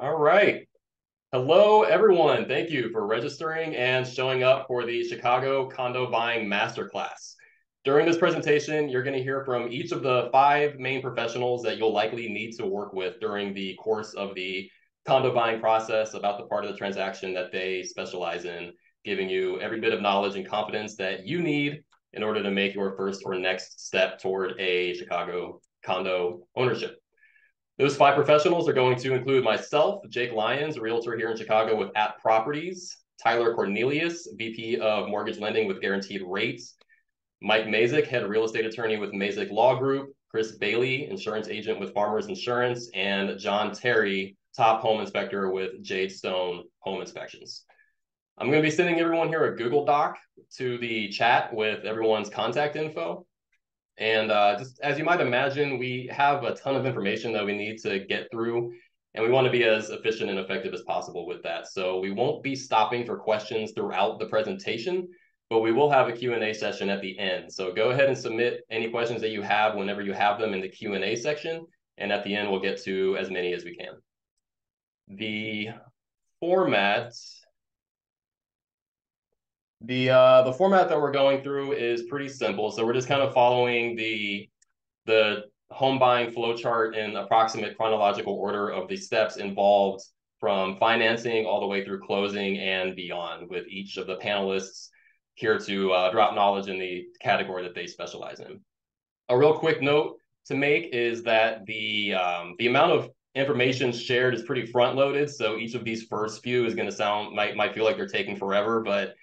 All right. Hello, everyone. Thank you for registering and showing up for the Chicago Condo Buying Masterclass. During this presentation, you're going to hear from each of the five main professionals that you'll likely need to work with during the course of the condo buying process about the part of the transaction that they specialize in, giving you every bit of knowledge and confidence that you need in order to make your first or next step toward a Chicago condo ownership. Those five professionals are going to include myself, Jake Lyons, a realtor here in Chicago with At Properties, Tyler Cornelius, VP of Mortgage Lending with Guaranteed Rates, Mike Mazik, head real estate attorney with Mazik Law Group, Chris Bailey, insurance agent with Farmers Insurance, and John Terry, top home inspector with Jade Stone Home Inspections. I'm going to be sending everyone here a Google Doc to the chat with everyone's contact info. And just as you might imagine, we have a ton of information that we need to get through, and we want to be as efficient and effective as possible with that. So we won't be stopping for questions throughout the presentation, but we will have a Q&A session at the end. So go ahead and submit any questions that you have whenever you have them in the Q&A section, and at the end, we'll get to as many as we can. The format the format that we're going through is pretty simple. So we're just kind of following the home buying flowchart in approximate chronological order of the steps involved from financing all the way through closing and beyond, with each of the panelists here to drop knowledge in the category that they specialize in. A real quick note to make is that the amount of information shared is pretty front loaded. So each of these first few is going to might feel like they're taking forever, but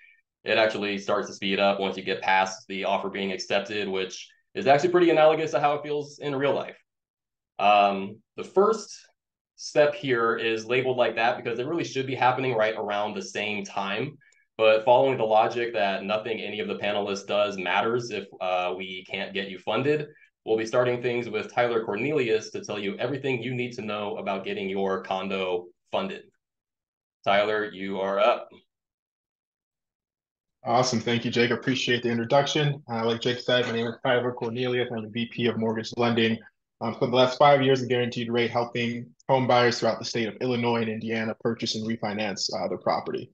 it actually starts to speed up once you get past the offer being accepted, which is actually pretty analogous to how it feels in real life. The first step here is labeled like that because it really should be happening right around the same time. But following the logic that nothing any of the panelists does matters if we can't get you funded, we'll be starting things with Tyler Cornelius to tell you everything you need to know about getting your condo funded. Tyler, you are up. Awesome. Thank you, Jake. Appreciate the introduction. Like Jake said, my name is Tyler Cornelius. I'm the VP of Mortgage Lending. For the last 5 years in Guaranteed Rate, helping home buyers throughout the state of Illinois and Indiana purchase and refinance their property.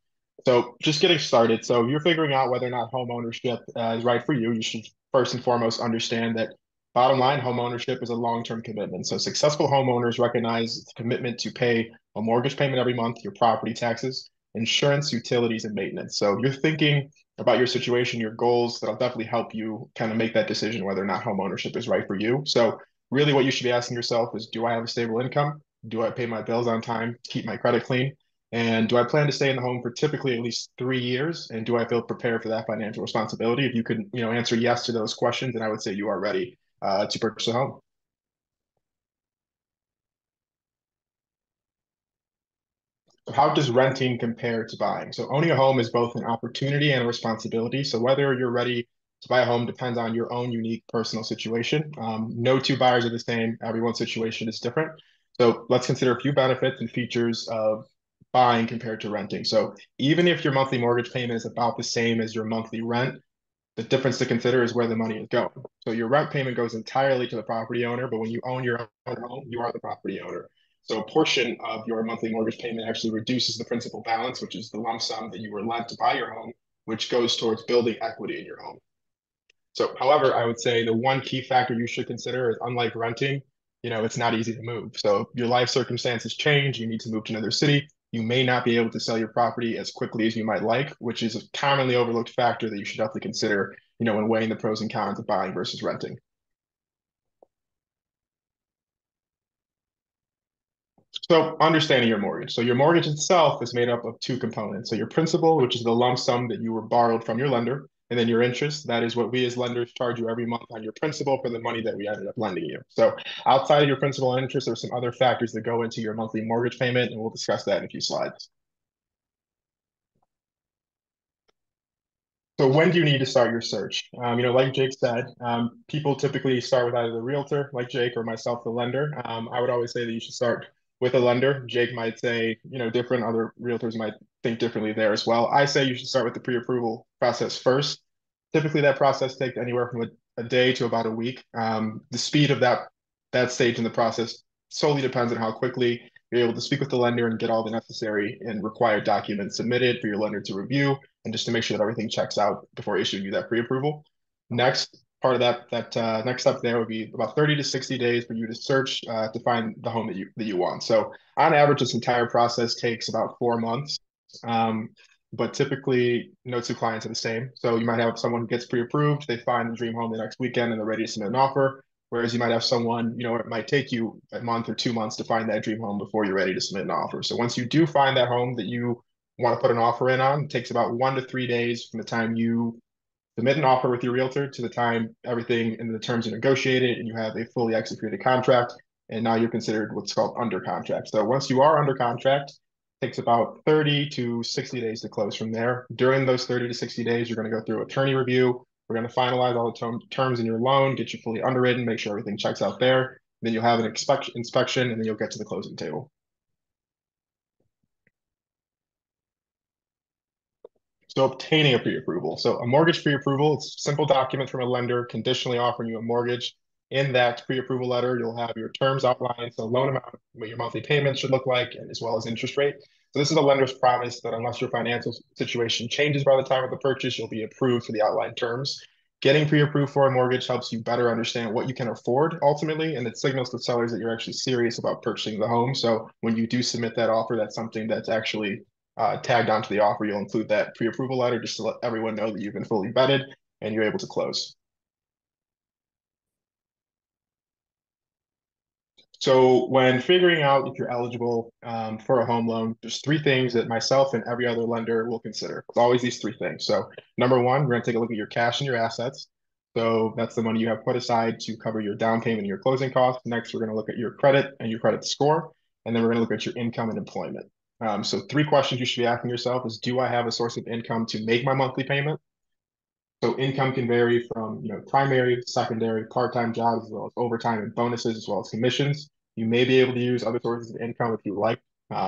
So just getting started. So if you're figuring out whether or not home ownership is right for you, you should first and foremost understand that bottom line, home ownership is a long-term commitment. So successful homeowners recognize the commitment to pay a mortgage payment every month, your property taxes, insurance, utilities, and maintenance. So you're thinking about your situation, your goals, that'll definitely help you kind of make that decision whether or not home ownership is right for you. So really what you should be asking yourself is, do I have a stable income? Do I pay my bills on time, keep my credit clean? And do I plan to stay in the home for typically at least 3 years? And do I feel prepared for that financial responsibility? If you could, answer yes to those questions, then I would say you are ready to purchase a home. How does renting compare to buying? So owning a home is both an opportunity and a responsibility. So whether you're ready to buy a home depends on your own unique personal situation. No two buyers are the same. Everyone's situation is different. So let's consider a few benefits and features of buying compared to renting. So even if your monthly mortgage payment is about the same as your monthly rent, the difference to consider is where the money is going. So your rent payment goes entirely to the property owner, but when you own your own home, you are the property owner. So a portion of your monthly mortgage payment actually reduces the principal balance, which is the lump sum that you were lent to buy your home, which goes towards building equity in your home. So, however, I would say the one key factor you should consider is, unlike renting, it's not easy to move. So your life circumstances change, you need to move to another city. You may not be able to sell your property as quickly as you might like, which is a commonly overlooked factor that you should definitely consider, when weighing the pros and cons of buying versus renting. So understanding your mortgage. So your mortgage itself is made up of two components. So your principal, which is the lump sum that you were borrowed from your lender, and then your interest. That is what we as lenders charge you every month on your principal for the money that we ended up lending you. So outside of your principal and interest, there's some other factors that go into your monthly mortgage payment, and we'll discuss that in a few slides. So when do you need to start your search? Like Jake said, people typically start with either the realtor, like Jake, or myself, the lender. I would always say that you should start with a lender. Jake might say, different. Other realtors might think differently there as well. I say you should start with the pre-approval process first. Typically, that process takes anywhere from a day to about a week. The speed of that stage in the process solely depends on how quickly you're able to speak with the lender and get all the necessary and required documents submitted for your lender to review, and just to make sure that everything checks out before issuing you that pre-approval. Next part of that next step there would be about 30 to 60 days for you to search to find the home that you want. So on average, this entire process takes about 4 months. Um, but typically, no two clients are the same. So you might have someone who gets pre-approved, they find the dream home the next weekend, and they're ready to submit an offer. Whereas you might have someone, it might take you a month or 2 months to find that dream home before you're ready to submit an offer. So once you do find that home that you want to put an offer in on, it takes about 1 to 3 days from the time you submit an offer with your realtor to the time everything and the terms are negotiated and you have a fully executed contract. And now you're considered what's called under contract. So once you are under contract, it takes about 30 to 60 days to close from there. During those 30 to 60 days, you're going to go through attorney review. We're going to finalize all the terms in your loan, get you fully underwritten, make sure everything checks out there. Then you'll have an inspection, and then you'll get to the closing table. So obtaining a pre-approval. So a mortgage pre-approval, it's a simple document from a lender conditionally offering you a mortgage. In that pre-approval letter, you'll have your terms outlined, so loan amount, what your monthly payments should look like, and as well as interest rate. So this is a lender's promise that unless your financial situation changes by the time of the purchase, you'll be approved for the outlined terms. Getting pre-approved for a mortgage helps you better understand what you can afford ultimately, and it signals to sellers that you're actually serious about purchasing the home. So when you do submit that offer, that's something that's actually tagged onto the offer. You'll include that pre-approval letter just to let everyone know that you've been fully vetted and you're able to close. So when figuring out if you're eligible for a home loan, there's three things that myself and every other lender will consider. It's always these three things. So number one, we're going to take a look at your cash and your assets. So that's the money you have put aside to cover your down payment and your closing costs. Next, we're going to look at your credit and your credit score. And then we're going to look at your income and employment. So three questions you should be asking yourself is, do I have a source of income to make my monthly payment? So income can vary from, primary, secondary, part-time jobs, as well as overtime and bonuses, as well as commissions. You may be able to use other sources of income if you like,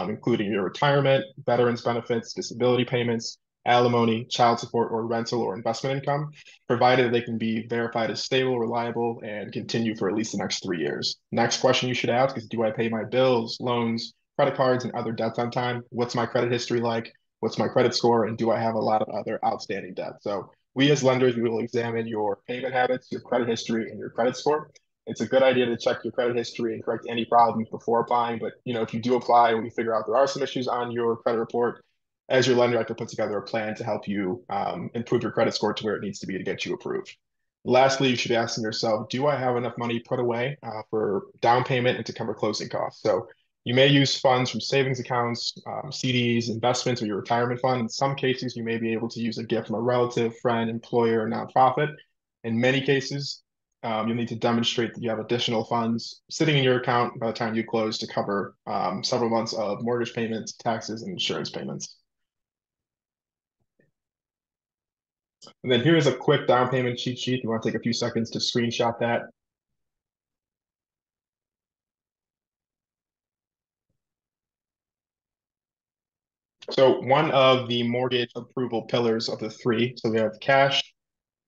including your retirement, veterans benefits, disability payments, alimony, child support, or rental or investment income, provided they can be verified as stable, reliable, and continue for at least the next 3 years. Next question you should ask is, do I pay my bills, loans, credit cards, and other debts on time? What's my credit history like? What's my credit score? And do I have a lot of other outstanding debt? So we as lenders, we will examine your payment habits, your credit history, and your credit score. It's a good idea to check your credit history and correct any problems before applying. But if you do apply and we figure out there are some issues on your credit report, as your lender, I can put together a plan to help you improve your credit score to where it needs to be to get you approved. Lastly, you should be asking yourself, do I have enough money put away for down payment and to cover closing costs? So you may use funds from savings accounts, CDs, investments, or your retirement fund. In some cases, you may be able to use a gift from a relative, friend, employer, or nonprofit. In many cases, you'll need to demonstrate that you have additional funds sitting in your account by the time you close to cover several months of mortgage payments, taxes, and insurance payments. And then here's a quick down payment cheat sheet. You want to take a few seconds to screenshot that. So one of the mortgage approval pillars of the three, so we have cash,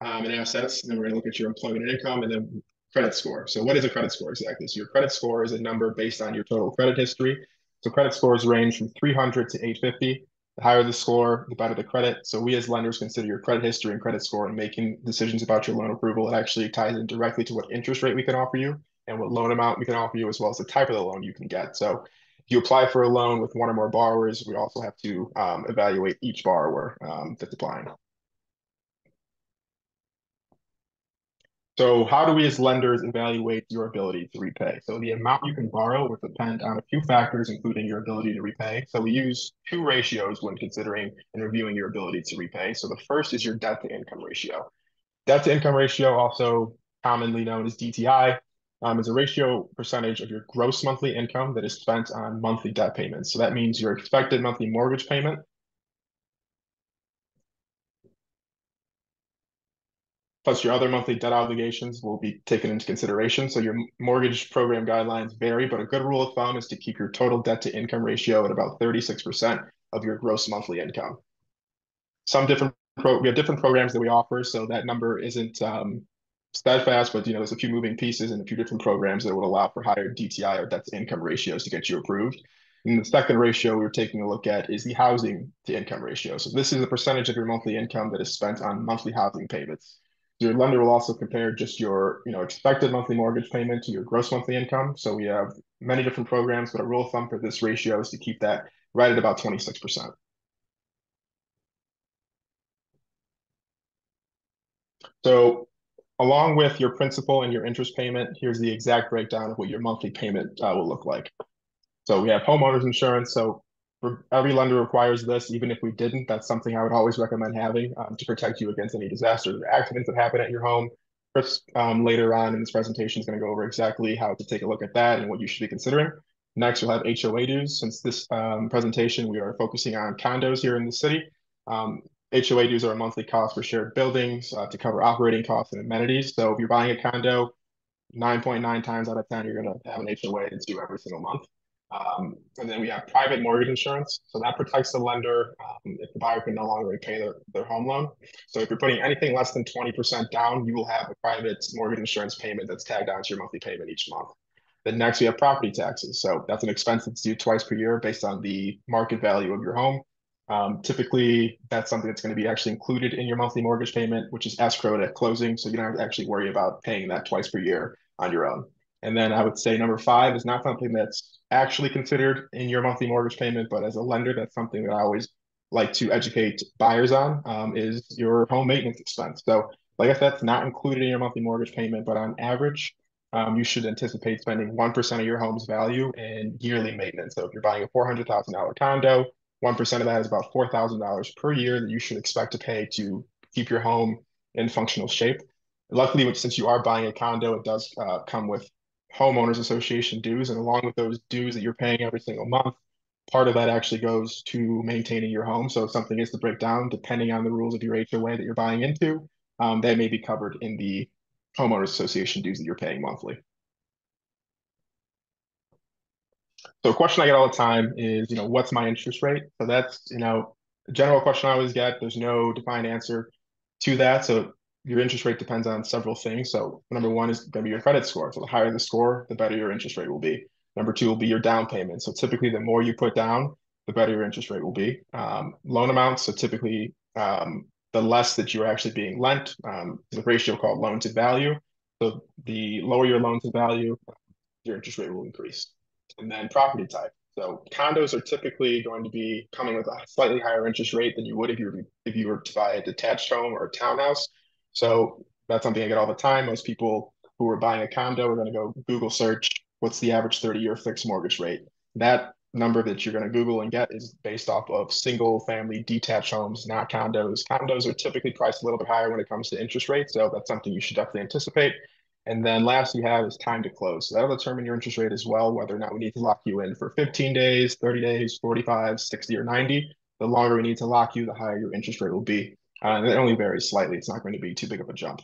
and assets, and then we're going to look at your employment and income, and then credit score. So what is a credit score exactly? So your credit score is a number based on your total credit history. So credit scores range from 300 to 850. The higher the score, the better the credit. So we as lenders consider your credit history and credit score in making decisions about your loan approval. It actually ties in directly to what interest rate we can offer you and what loan amount we can offer you, as well as the type of the loan you can get. So if you apply for a loan with one or more borrowers, we also have to evaluate each borrower that's applying. So how do we as lenders evaluate your ability to repay? So the amount you can borrow will depend on a few factors, including your ability to repay. So we use two ratios when considering and reviewing your ability to repay. So the first is your debt to income ratio. Debt to income ratio, also commonly known as DTI, is a ratio percentage of your gross monthly income that is spent on monthly debt payments. So that means your expected monthly mortgage payment plus your other monthly debt obligations will be taken into consideration. So your mortgage program guidelines vary, but a good rule of thumb is to keep your total debt to income ratio at about 36% of your gross monthly income. We have different programs that we offer, so that number isn't steadfast, but there's a few moving pieces and a few different programs that would allow for higher DTI or debt to income ratios to get you approved. And the second ratio we were taking a look at is the housing to income ratio. So this is the percentage of your monthly income that is spent on monthly housing payments. Your lender will also compare just your, expected monthly mortgage payment to your gross monthly income. So we have many different programs, but a rule of thumb for this ratio is to keep that right at about 26%. So along with your principal and your interest payment, here's the exact breakdown of what your monthly payment will look like. So we have homeowners insurance. So every lender requires this. Even if we didn't, that's something I would always recommend having to protect you against any disasters or accidents that happen at your home. Chris, later on in this presentation, is going to go over exactly how to take a look at that and what you should be considering. Next, we'll have HOA dues. Since this presentation, we are focusing on condos here in the city. HOA dues are a monthly cost for shared buildings to cover operating costs and amenities. So if you're buying a condo, 9.9 times out of 10, you're going to have an HOA that's due every single month. And then we have private mortgage insurance. So that protects the lender if the buyer can no longer repay their home loan. So if you're putting anything less than 20% down, you will have a private mortgage insurance payment that's tagged onto your monthly payment each month. Then next we have property taxes. So that's an expense that's due twice per year based on the market value of your home. Typically, that's something that's going to be actually included in your monthly mortgage payment, which is escrowed at closing. So you don't have to actually worry about paying that twice per year on your own. And then I would say number five is not something that's actually considered in your monthly mortgage payment, but as a lender, that's something that I always like to educate buyers on is your home maintenance expense. So like I said, that's not included in your monthly mortgage payment, but on average, you should anticipate spending 1% of your home's value in yearly maintenance. So if you're buying a $400,000 condo, 1% of that is about $4,000 per year that you should expect to pay to keep your home in functional shape. Luckily, since you are buying a condo, it does come with homeowners association dues, and along with those dues that you're paying every single month, part of that actually goes to maintaining your home. So if something is to break down, depending on the rules of your HOA that you're buying into, they may be covered in the homeowners association dues that you're paying monthly. So a question I get all the time is, what's my interest rate? So that's, a general question I always get. There's no defined answer to that. So your interest rate depends on several things. So number one is going to be your credit score. So the higher the score, the better your interest rate will be. Number two will be your down payment. So typically, the more you put down, the better your interest rate will be. Loan amounts. So typically, the less that you're actually being lent, the ratio called loan to value. So the lower your loan to value, your interest rate will increase. And then property type. So condos are typically going to be coming with a slightly higher interest rate than you would if you were to buy a detached home or a townhouse. So that's something I get all the time. Most people who are buying a condo are going to go Google search what's the average 30-year fixed mortgage rate. That number that you're going to Google and get is based off of single family detached homes, not condos. Condos are typically priced a little bit higher when it comes to interest rates, so that's something you should definitely anticipate. And then last you have is time to close. So that'll determine your interest rate as well, whether or not we need to lock you in for 15 days, 30 days, 45, 60, or 90. The longer we need to lock you, the higher your interest rate will be. And it only varies slightly. It's not going to be too big of a jump.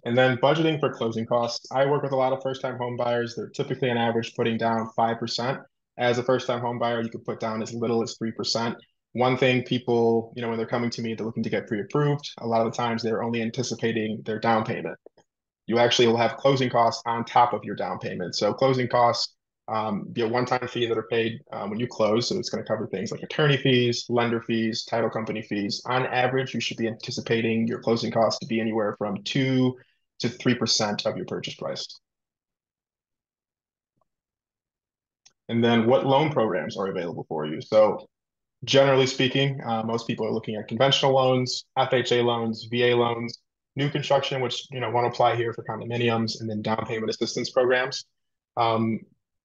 And then budgeting for closing costs. I work with a lot of first-time home buyers. They're typically on average putting down 5%. As a first-time home buyer, you could put down as little as 3%. One thing people, when they're coming to me, they're looking to get pre-approved. A lot of the times they're only anticipating their down payment. You actually will have closing costs on top of your down payment. So closing costs be a one-time fee that are paid when you close. So it's going to cover things like attorney fees, lender fees, title company fees. On average, you should be anticipating your closing costs to be anywhere from 2 to 3% of your purchase price. And then what loan programs are available for you? So generally speaking, most people are looking at conventional loans, FHA loans, VA loans, new construction, which won't apply here for condominiums, and then down payment assistance programs. Um,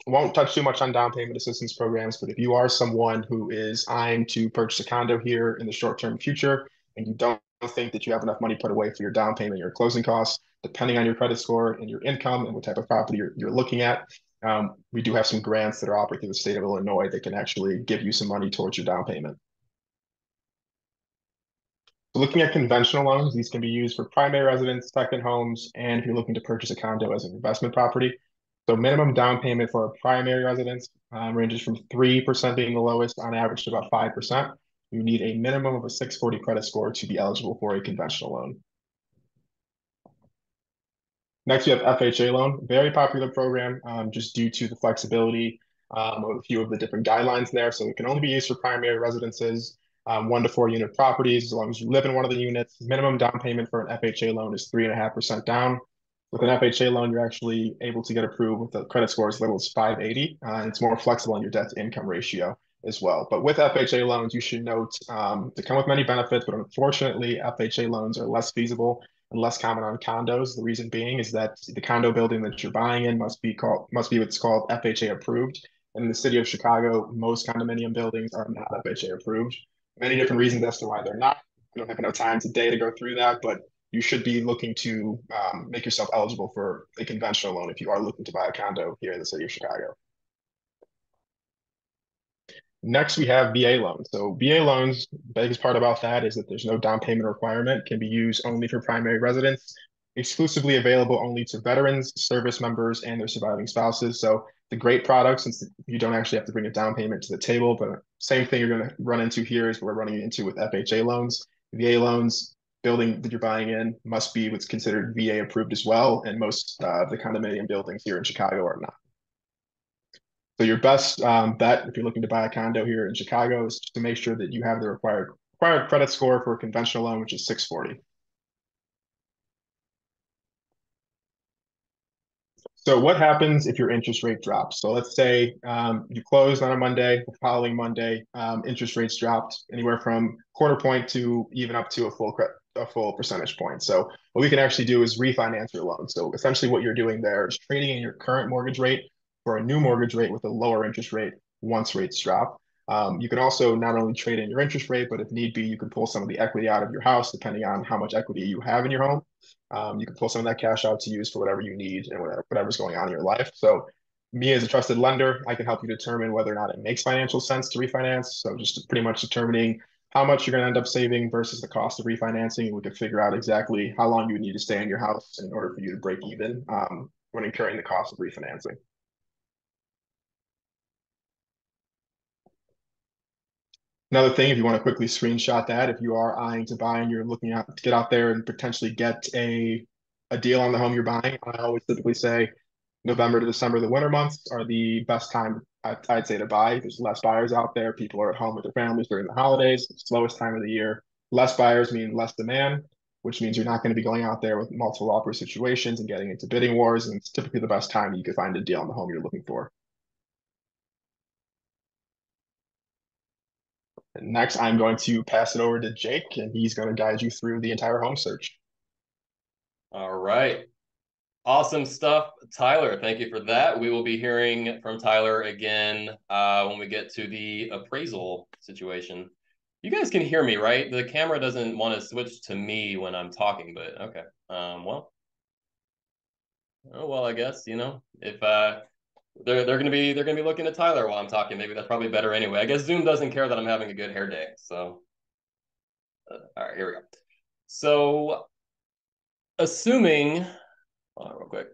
won't touch too much on down payment assistance programs, but if you are someone who is eyeing to purchase a condo here in the short-term future and you don't think that you have enough money put away for your down payment, your closing costs, depending on your credit score and your income and what type of property you're looking at, we do have some grants that are offered through the state of Illinois that can actually give you some money towards your down payment. So looking at conventional loans, these can be used for primary residence, second homes, and if you're looking to purchase a condo as an investment property. So minimum down payment for a primary residence ranges from 3% being the lowest on average to about 5%. You need a minimum of a 640 credit score to be eligible for a conventional loan. Next, we have FHA loan, very popular program, just due to the flexibility of a few of the different guidelines there. So it can only be used for primary residences, 1 to 4 unit properties, as long as you live in one of the units. Minimum down payment for an FHA loan is 3.5% down. With an FHA loan, you're actually able to get approved with a credit score as little as 580, and it's more flexible in your debt to income ratio as well. But with FHA loans, you should note they come with many benefits, but unfortunately, FHA loans are less feasible and less common on condos. The reason being is that the condo building that you're buying in must be what's called FHA approved. And in the city of Chicago, most condominium buildings are not FHA approved. Many different reasons as to why they're not. I don't have enough time today to go through that, but you should be looking to make yourself eligible for a conventional loan if you are looking to buy a condo here in the city of Chicago. Next, we have VA loans. So VA loans, the biggest part about that is that there's no down payment requirement, can be used only for primary residents, exclusively available only to veterans, service members, and their surviving spouses. So the great product, since you don't actually have to bring a down payment to the table, but same thing you're going to run into here is what we're running into with FHA loans. VA loans, building that you're buying in must be what's considered VA approved as well, and most of the condominium buildings here in Chicago are not. So your best bet if you're looking to buy a condo here in Chicago is to make sure that you have the required credit score for a conventional loan, which is 640. So what happens if your interest rate drops? So let's say you closed on a Monday, the following Monday, interest rates dropped anywhere from quarter point to even up to a full percentage point. So what we can actually do is refinance your loan. So essentially what you're doing there is trading in your current mortgage rate for a new mortgage rate with a lower interest rate once rates drop. You can also not only trade in your interest rate, but if need be, you can pull some of the equity out of your house, depending on how much equity you have in your home. You can pull some of that cash out to use for whatever you need and whatever's going on in your life. So, me as a trusted lender, I can help you determine whether or not it makes financial sense to refinance. So, just pretty much determining how much you're going to end up saving versus the cost of refinancing. We could figure out exactly how long you would need to stay in your house in order for you to break even when incurring the cost of refinancing. Another thing, if you want to quickly screenshot that, if you are eyeing to buy and you're looking out to get out there and potentially get a deal on the home you're buying, I always typically say November to December, the winter months, are the best time I'd say to buy. There's less buyers out there. People are at home with their families during the holidays. It's the slowest time of the year. Less buyers mean less demand, which means you're not going to be going out there with multiple offer situations and getting into bidding wars. And it's typically the best time you could find a deal on the home you're looking for. And next, I'm going to pass it over to Jake, and he's going to guide you through the entire home search. All right. Awesome stuff, Tyler. Thank you for that. We will be hearing from Tyler again when we get to the appraisal situation. You guys can hear me, right? The camera doesn't want to switch to me when I'm talking, but okay. Well, I guess if they're gonna be looking at Tyler while I'm talking. Maybe that's probably better anyway. I guess Zoom doesn't care that I'm having a good hair day. So, all right, here we go. So, assuming, hold on real quick.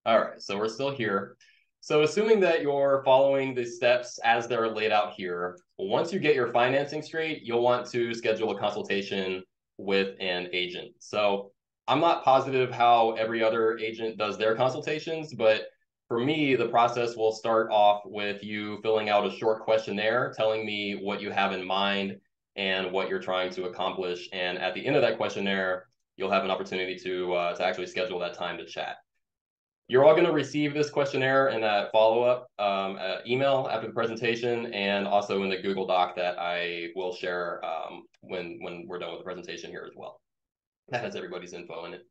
All right, so we're still here. So assuming that you're following the steps as they're laid out here, once you get your financing straight, you'll want to schedule a consultation with an agent. So I'm not positive how every other agent does their consultations, but for me, the process will start off with you filling out a short questionnaire, telling me what you have in mind and what you're trying to accomplish. And at the end of that questionnaire, you'll have an opportunity to actually schedule that time to chat. You're all going to receive this questionnaire in that follow-up email after the presentation, and also in the Google Doc that I will share when we're done with the presentation here as well. That has everybody's info in it.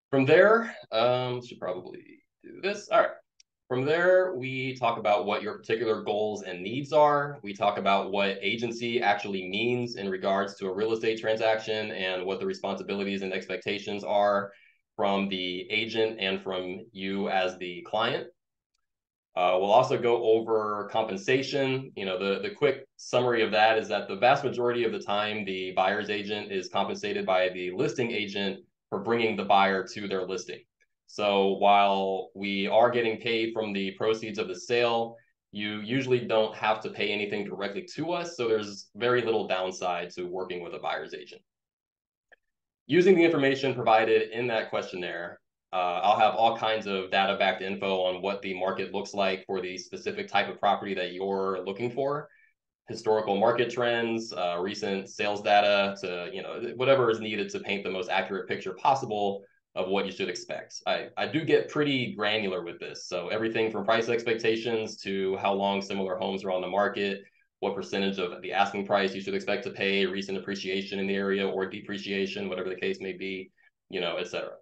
From there, should probably do this. All right. From there, we talk about what your particular goals and needs are. We talk about what agency actually means in regards to a real estate transaction and what the responsibilities and expectations are from the agent and from you as the client. We'll also go over compensation. The quick summary of that is that the vast majority of the time, the buyer's agent is compensated by the listing agent for bringing the buyer to their listing. So while we are getting paid from the proceeds of the sale, you usually don't have to pay anything directly to us. So there's very little downside to working with a buyer's agent. Using the information provided in that questionnaire, I'll have all kinds of data-backed info on what the market looks like for the specific type of property that you're looking for, historical market trends, recent sales data, to whatever is needed to paint the most accurate picture possible of what you should expect. I do get pretty granular with this. So everything from price expectations to how long similar homes are on the market, what percentage of the asking price you should expect to pay, recent appreciation in the area or depreciation, whatever the case may be, et cetera.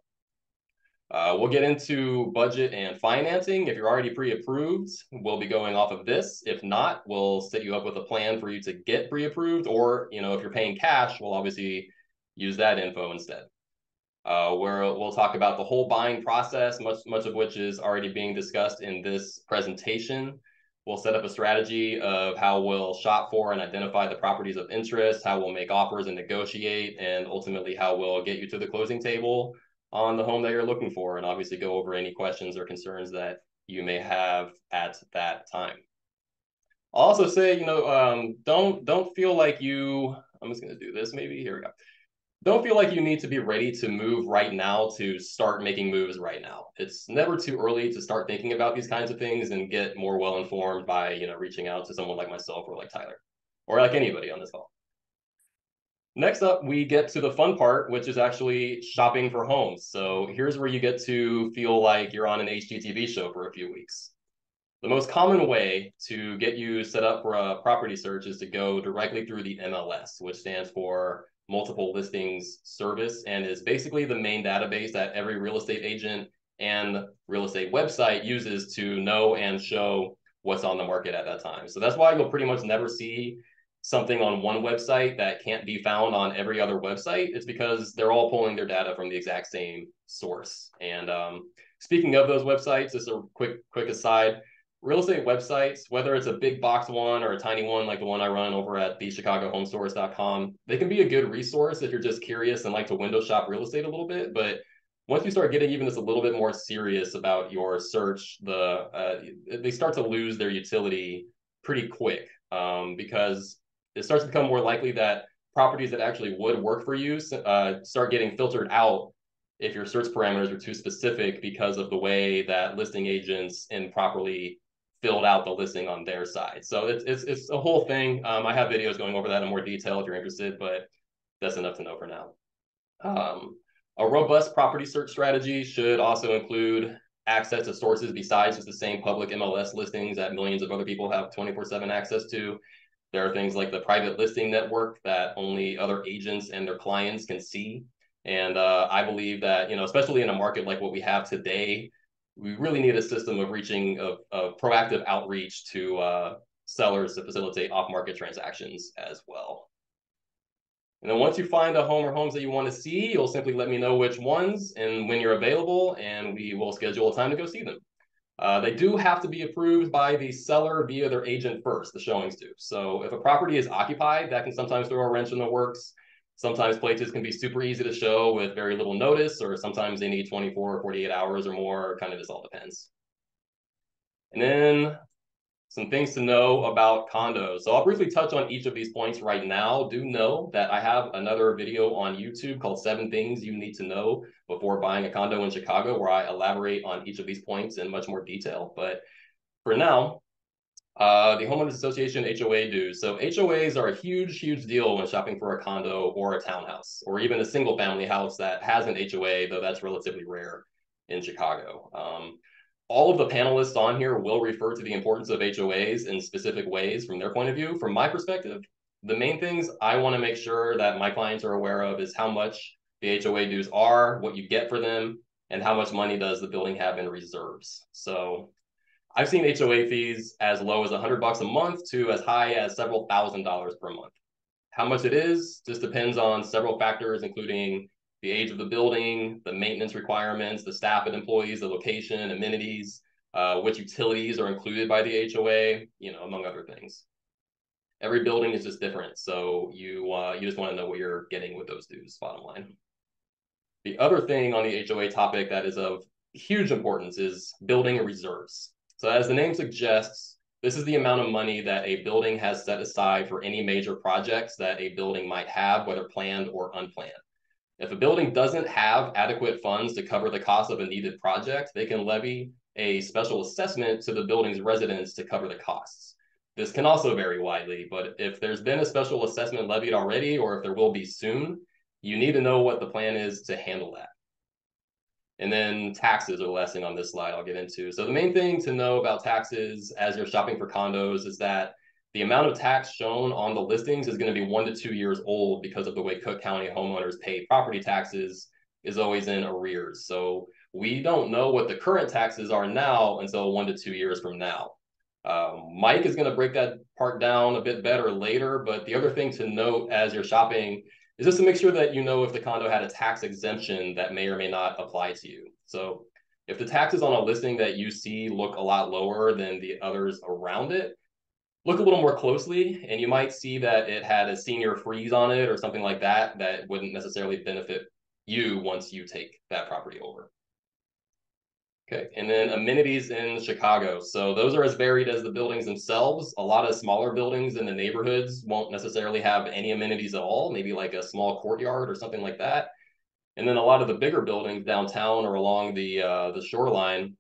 We'll get into budget and financing. If you're already pre-approved, we'll be going off of this. If not, we'll set you up with a plan for you to get pre-approved, or if you're paying cash, we'll obviously use that info instead. Where we'll talk about the whole buying process, much of which is already being discussed in this presentation. We'll set up a strategy of how we'll shop for and identify the properties of interest, how we'll make offers and negotiate, and ultimately how we'll get you to the closing table on the home that you're looking for, and obviously go over any questions or concerns that you may have at that time. I'll also say, don't feel like I'm just going to do this maybe. Here we go. Don't feel like you need to be ready to move right now to start making moves right now. It's never too early to start thinking about these kinds of things and get more well-informed by, reaching out to someone like myself or like Tyler or like anybody on this call. Next up, we get to the fun part, which is actually shopping for homes. So here's where you get to feel like you're on an HGTV show for a few weeks. The most common way to get you set up for a property search is to go directly through the MLS, which stands for Multiple Listings Service, and is basically the main database that every real estate agent and real estate website uses to know and show what's on the market at that time. So that's why you'll pretty much never see something on one website that can't be found on every other website. It's because they're all pulling their data from the exact same source. And speaking of those websites, just a quick aside, real estate websites, whether it's a big box one or a tiny one like the one I run over at thechicagohomestores.com, they can be a good resource if you're just curious and like to window shop real estate a little bit. But once you start getting even just a little bit more serious about your search, they start to lose their utility pretty quick, because it starts to become more likely that properties that actually would work for you start getting filtered out if your search parameters are too specific because of the way that listing agents improperly filled out the listing on their side. So it's a whole thing. I have videos going over that in more detail if you're interested, but that's enough to know for now. A robust property search strategy should also include access to sources besides just the same public MLS listings that millions of other people have 24/7 access to. There are things like the private listing network that only other agents and their clients can see. And I believe that, especially in a market like what we have today, we really need a system of proactive outreach to sellers to facilitate off-market transactions as well. And then once you find a home or homes that you want to see, you'll simply let me know which ones and when you're available, and we will schedule a time to go see them. They do have to be approved by the seller via their agent first, the showings do. So if a property is occupied, that can sometimes throw a wrench in the works. Sometimes places can be super easy to show with very little notice, or sometimes they need 24 or 48 hours or more. Kind of just all depends. And then some things to know about condos. So I'll briefly touch on each of these points right now. Do know that I have another video on YouTube called 7 Things You Need to Know Before Buying a Condo in Chicago, where I elaborate on each of these points in much more detail. But for now, the Homeowners Association HOA dues. So HOAs are a huge deal when shopping for a condo or a townhouse, or even a single family house that has an HOA, though that's relatively rare in Chicago. All of the panelists on here will refer to the importance of HOAs in specific ways from their point of view. From my perspective, the main things I want to make sure that my clients are aware of is how much the HOA dues are, what you get for them, and how much money does the building have in reserves. So I've seen HOA fees as low as $100 a month to as high as several $1,000s per month. How much it is just depends on several factors, including the age of the building, the maintenance requirements, the staff and employees, the location, amenities, which utilities are included by the HOA, among other things. Every building is just different, so you just want to know what you're getting with those dues, bottom line. The other thing on the HOA topic that is of huge importance is building reserves. So as the name suggests, this is the amount of money that a building has set aside for any major projects that a building might have, whether planned or unplanned. If a building doesn't have adequate funds to cover the cost of a needed project, they can levy a special assessment to the building's residents to cover the costs. This can also vary widely, but if there's been a special assessment levied already, or if there will be soon, you need to know what the plan is to handle that. And then taxes are the last thing on this slide I'll get into. So the main thing to know about taxes as you're shopping for condos is that the amount of tax shown on the listings is going to be 1 to 2 years old because of the way Cook County homeowners pay property taxes is always in arrears. So we don't know what the current taxes are now until 1 to 2 years from now. Mike is going to break that part down a bit better later, but the other thing to note as you're shopping is just to make sure that you know if the condo had a tax exemption that may or may not apply to you. So if the taxes on a listing that you see look a lot lower than the others around it, look a little more closely and you might see that it had a senior freeze on it or something like that that wouldn't necessarily benefit you once you take that property over. Okay, and then amenities in Chicago. So those are as varied as the buildings themselves. A lot of smaller buildings in the neighborhoods won't necessarily have any amenities at all, maybe like a small courtyard or something like that. And then a lot of the bigger buildings downtown or along the shoreline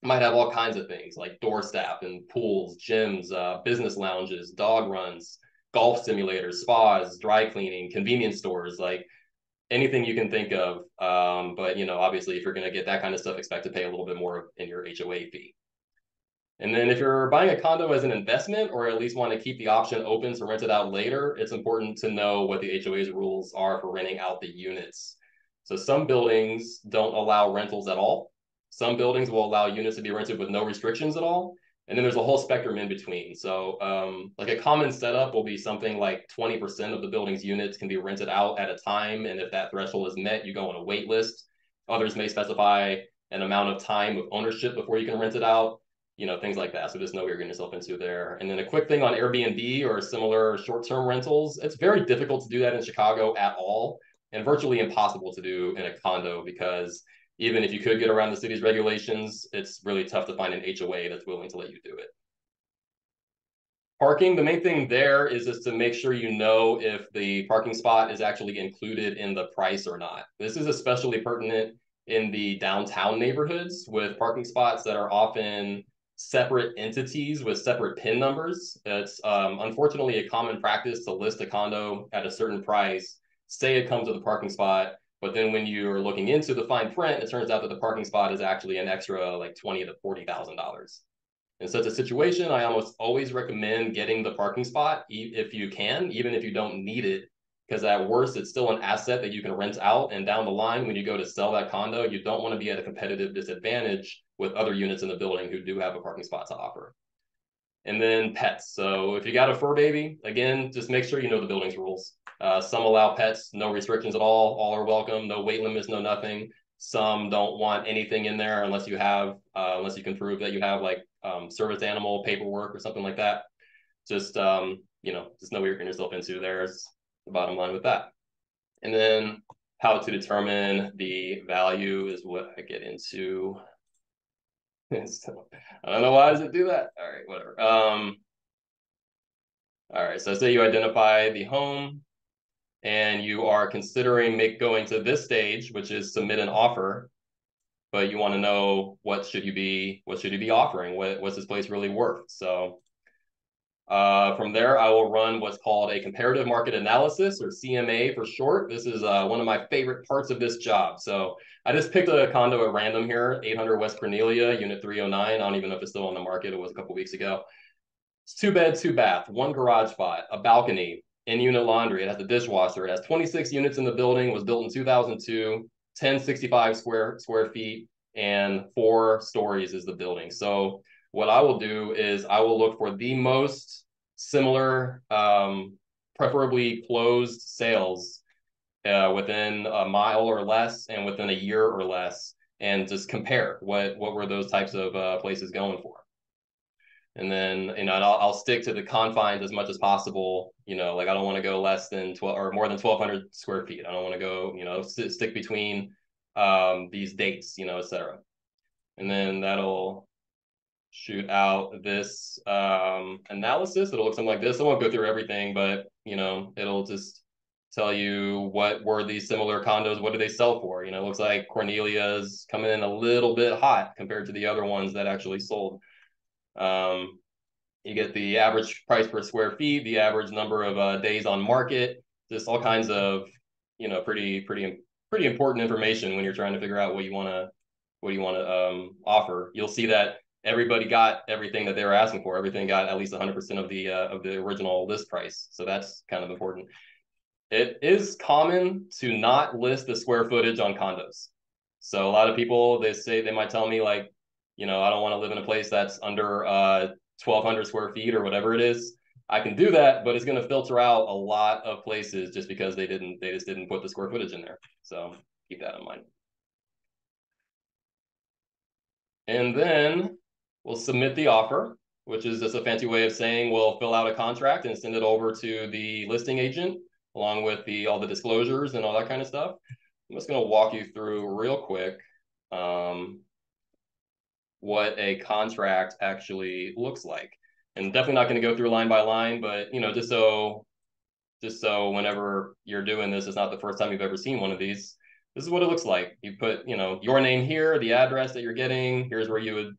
might have all kinds of things like door staff and pools, gyms, business lounges, dog runs, golf simulators, spas, dry cleaning, convenience stores. Like anything you can think of. But obviously, if you're going to get that kind of stuff, expect to pay a little bit more in your HOA fee. And then if you're buying a condo as an investment, or at least want to keep the option open to rent it out later, it's important to know what the HOA's rules are for renting out the units. So some buildings don't allow rentals at all. Some buildings will allow units to be rented with no restrictions at all. And then there's a whole spectrum in between. So like a common setup will be something like 20% of the building's units can be rented out at a time. And if that threshold is met, you go on a wait list. Others may specify an amount of time of ownership before you can rent it out, things like that. So just know what you're getting yourself into there. And then a quick thing on Airbnb or similar short-term rentals. It's very difficult to do that in Chicago at all, and virtually impossible to do in a condo because even if you could get around the city's regulations, it's really tough to find an HOA that's willing to let you do it. Parking, the main thing there is just to make sure you know if the parking spot is actually included in the price or not. This is especially pertinent in the downtown neighborhoods with parking spots that are often separate entities with separate PIN numbers. It's unfortunately a common practice to list a condo at a certain price, say it comes with a parking spot, but then when you're looking into the fine print, it turns out that the parking spot is actually an extra like $20,000 to $40,000. In such a situation, I almost always recommend getting the parking spot if you can, even if you don't need it, because at worst, it's still an asset that you can rent out. And down the line, when you go to sell that condo, you don't want to be at a competitive disadvantage with other units in the building who do have a parking spot to offer. And then pets. So if you got a fur baby, again, just make sure you know the building's rules. Some allow pets, no restrictions at all are welcome, no weight limits, no nothing. Some don't want anything in there unless you can prove that you have like service animal paperwork or something like that. Just just know what you're getting yourself into. There's the bottom line with that. And then how to determine the value is what I get into. So, I don't know why does it do that. All right, whatever. All right, so say you identify the home and you are considering going to this stage, which is submit an offer, but you want to know what should you be offering? What's this place really worth? So from there, I will run what's called a comparative market analysis, or CMA for short. This is one of my favorite parts of this job. So I just picked a condo at random here, 800 West Cornelia, unit 309. I don't even know if it's still on the market. It was a couple weeks ago. It's 2 bed, 2 bath, 1 garage spot, a balcony, in-unit laundry. It has a dishwasher. It has 26 units in the building. Was built in 2002, 1065 square feet, and 4 stories is the building. So what I will do is I will look for the most similar, preferably closed sales within a mile or less and within a year or less, and just compare what were those types of places going for. And then, I'll stick to the confines as much as possible. Like I don't want to go less than 12 or more than 1,200 square feet. I don't want to go, stick between these dates, etc. And then that'll shoot out this analysis. It'll look something like this. I won't go through everything, but it'll just tell you what were these similar condos, what do they sell for. It looks like Cornelia's coming in a little bit hot compared to the other ones that actually sold. um, you get the average price per square feet, the average number of days on market, just all kinds of pretty important information when you're trying to figure out what you want to offer. You'll see that everybody got everything that they were asking for. Everything got at least 100% of the original list price. So that's kind of important. It is common to not list the square footage on condos. So a lot of people, they might tell me like, I don't want to live in a place that's under 1,200 square feet or whatever it is. I can do that, but it's going to filter out a lot of places just because they just didn't put the square footage in there. So keep that in mind. And then we'll submit the offer, which is just a fancy way of saying we'll fill out a contract and send it over to the listing agent along with all the disclosures and all that kind of stuff. I'm just going to walk you through real quick what a contract actually looks like. And definitely not going to go through line by line, but just so whenever you're doing this, it's not the first time you've ever seen one of these. This is what it looks like. You put, your name here, the address that you're getting. Here's where you would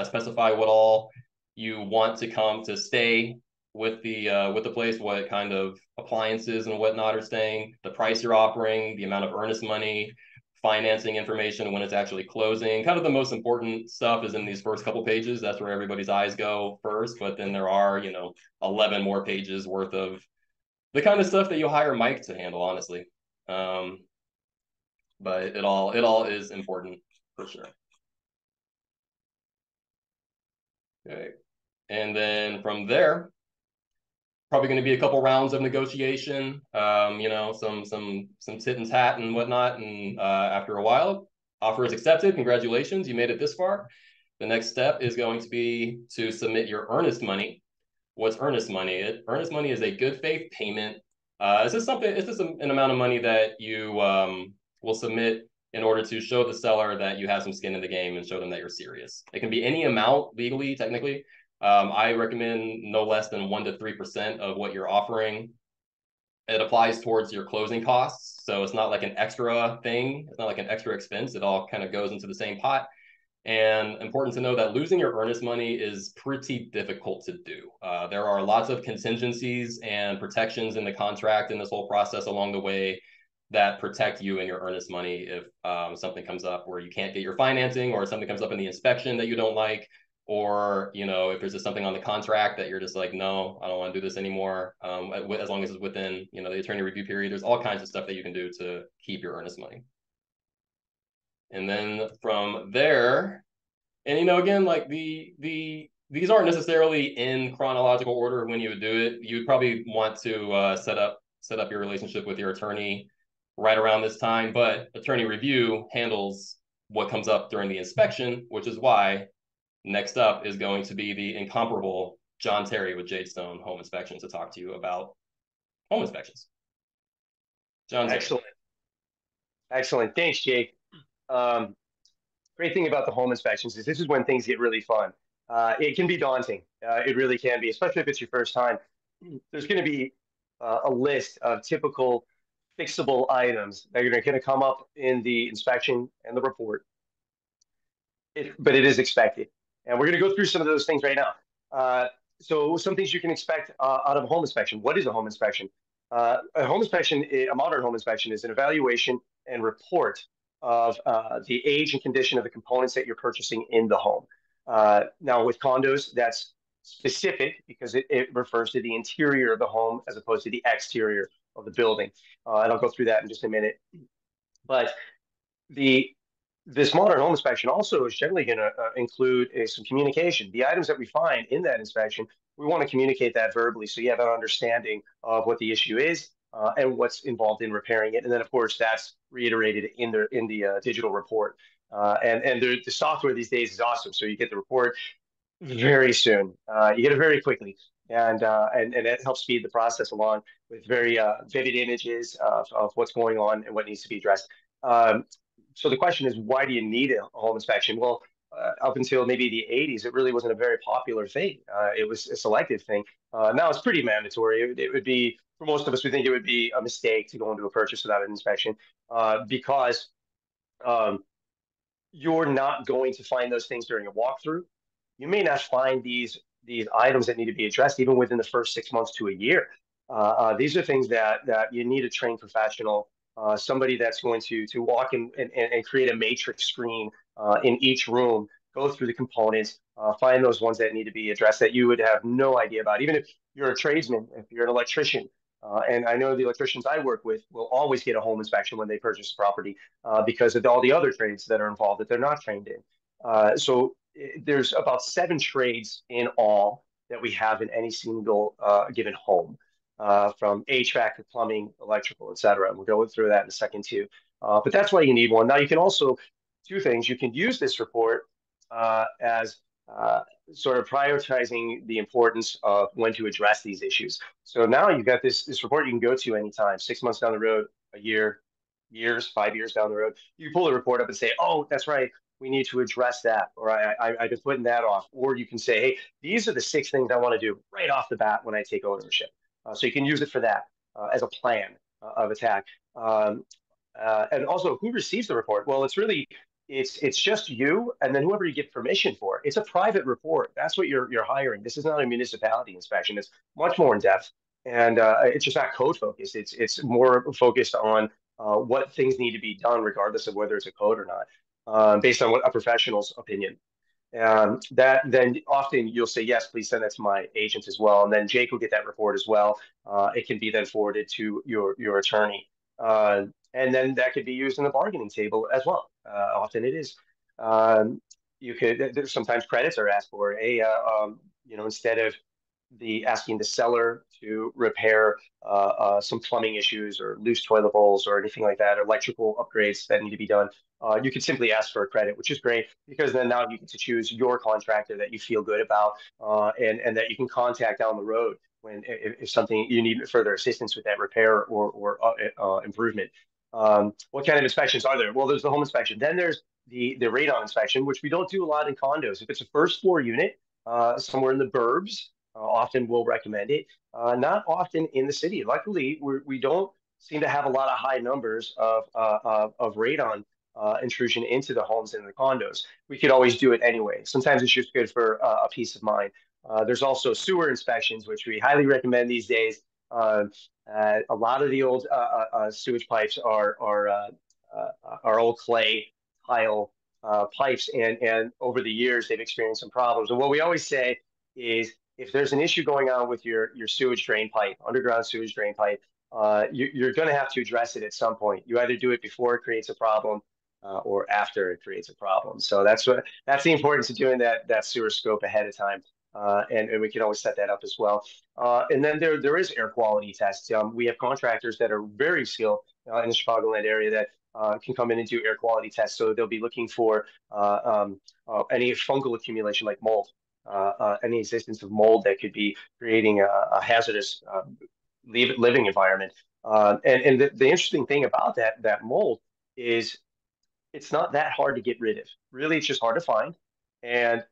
specify what all you want to come to stay with the place, what kind of appliances and whatnot are staying, the price you're offering, the amount of earnest money, financing information when it's actually closing. Kind of the most important stuff is in these first couple pages. That's where everybody's eyes go first, but then there are 11 more pages worth of the kind of stuff that you hire Mike to handle, honestly. Um, but it all is important for sure. Okay, and then from there, probably going to be a couple rounds of negotiation. Some tit and tat and whatnot, and after a while, offer is accepted. Congratulations, you made it this far. The next step is going to be to submit your earnest money. What's earnest money? Earnest money is a good faith payment. It's just an amount of money that you will submit in order to show the seller that you have some skin in the game and show them that you're serious. It can be any amount legally, technically. I recommend no less than 1 to 3% of what you're offering. It applies towards your closing costs. So it's not like an extra thing. It's not like an extra expense. It all kind of goes into the same pot. And important to know that losing your earnest money is pretty difficult to do. There are lots of contingencies and protections in the contract in this whole process along the way that protect you and your earnest money if something comes up where you can't get your financing, or something comes up in the inspection that you don't like, or if there's just something on the contract that you're just like, no, I don't want to do this anymore. As long as it's within the attorney review period, there's all kinds of stuff that you can do to keep your earnest money. And then from there, and again, like these aren't necessarily in chronological order when you would do it. You'd probably want to set up your relationship with your attorney right around this time, but attorney review handles what comes up during the inspection, which is why next up is going to be the incomparable John Terry with Jadestone Home Inspections to talk to you about home inspections. John Terry. Excellent. Thanks, Jake. Great thing about the home inspections is this is when things get really fun. It can be daunting. It really can be, especially if it's your first time. There's going to be a list of typical fixable items that are going to come up in the inspection and the report. But it is expected. And we're going to go through some of those things right now. So some things you can expect out of a home inspection. What is a home inspection? A home inspection, a modern home inspection, is an evaluation and report of the age and condition of the components that you're purchasing in the home. Now, with condos, that's specific because it refers to the interior of the home as opposed to the exterior of the building. And I'll go through that in just a minute. But this modern home inspection also is generally going to include some communication. The items that we find in that inspection, we want to communicate that verbally so you have an understanding of what the issue is and what's involved in repairing it. And then, of course, that's reiterated in the digital report. And the software these days is awesome. So you get the report very soon. You get it very quickly. And it helps speed the process along with very vivid images of what's going on and what needs to be addressed. So the question is, why do you need a home inspection? Well, up until maybe the 80s, it really wasn't a very popular thing. It was a selective thing. Now it's pretty mandatory. It would be, for most of us, we think it would be a mistake to go into a purchase without an inspection because um, you're not going to find those things during a walkthrough. You may not find these items that need to be addressed even within the first 6 months to a year. These are things that you need a trained professional, somebody that's going to walk and create a matrix screen in each room, go through the components, find those ones that need to be addressed that you would have no idea about. Even if you're a tradesman, if you're an electrician, and I know the electricians I work with will always get a home inspection when they purchase a property because of all the other trades that are involved that they're not trained in. There's about 7 trades in all that we have in any single given home, from HVAC to plumbing, electrical, etc. We'll go through that in a second too. But that's why you need one. Now you can also, 2 things, you can use this report as sort of prioritizing the importance of when to address these issues. So now you've got this report you can go to anytime, 6 months down the road, a year, years, 5 years down the road. You pull the report up and say, oh, that's right, we need to address that, or I've been putting that off. Or you can say, hey, these are the 6 things I want to do right off the bat when I take ownership. So you can use it for that as a plan of attack. And also, who receives the report? Well, it's just you, and then whoever you get permission for. It's a private report. That's what you're hiring. This is not a municipality inspection. It's much more in depth, and it's just not code focused. It's more focused on what things need to be done, regardless of whether it's a code or not, based on what a professional's opinion. That then often you'll say, yes, please send that to my agent as well. And then Jake will get that report as well. It can be then forwarded to your attorney. And then that could be used in the bargaining table as well. Often it is. You could, there's sometimes credits are asked for. Instead of asking the seller to repair some plumbing issues or loose toilet bowls or anything like that, or electrical upgrades that need to be done, you could simply ask for a credit, which is great because then now you get to choose your contractor that you feel good about, and that you can contact down the road when if something you need further assistance with that repair or improvement. What kind of inspections are there? Well, there's the home inspection. Then there's the radon inspection, which we don't do a lot in condos. If it's a first floor unit, somewhere in the burbs, often we'll recommend it. Not often in the city. Luckily, we don't seem to have a lot of high numbers of radon intrusion into the homes and the condos. We could always do it anyway. Sometimes it's just good for a peace of mind. There's also sewer inspections, which we highly recommend these days. A lot of the old sewage pipes are old clay tile pipes, and over the years they've experienced some problems. And what we always say is, if there's an issue going on with your sewage drain pipe, underground sewage drain pipe, you're going to have to address it at some point. You either do it before it creates a problem, or after it creates a problem. So that's the importance of doing that sewer scope ahead of time. And we can always set that up as well. And then there is air quality tests. We have contractors that are very skilled in the Chicagoland area that can come in and do air quality tests. So they'll be looking for any fungal accumulation like mold, any existence of mold that could be creating a hazardous living environment. And the interesting thing about that mold is it's not that hard to get rid of. Really, it's just hard to find. And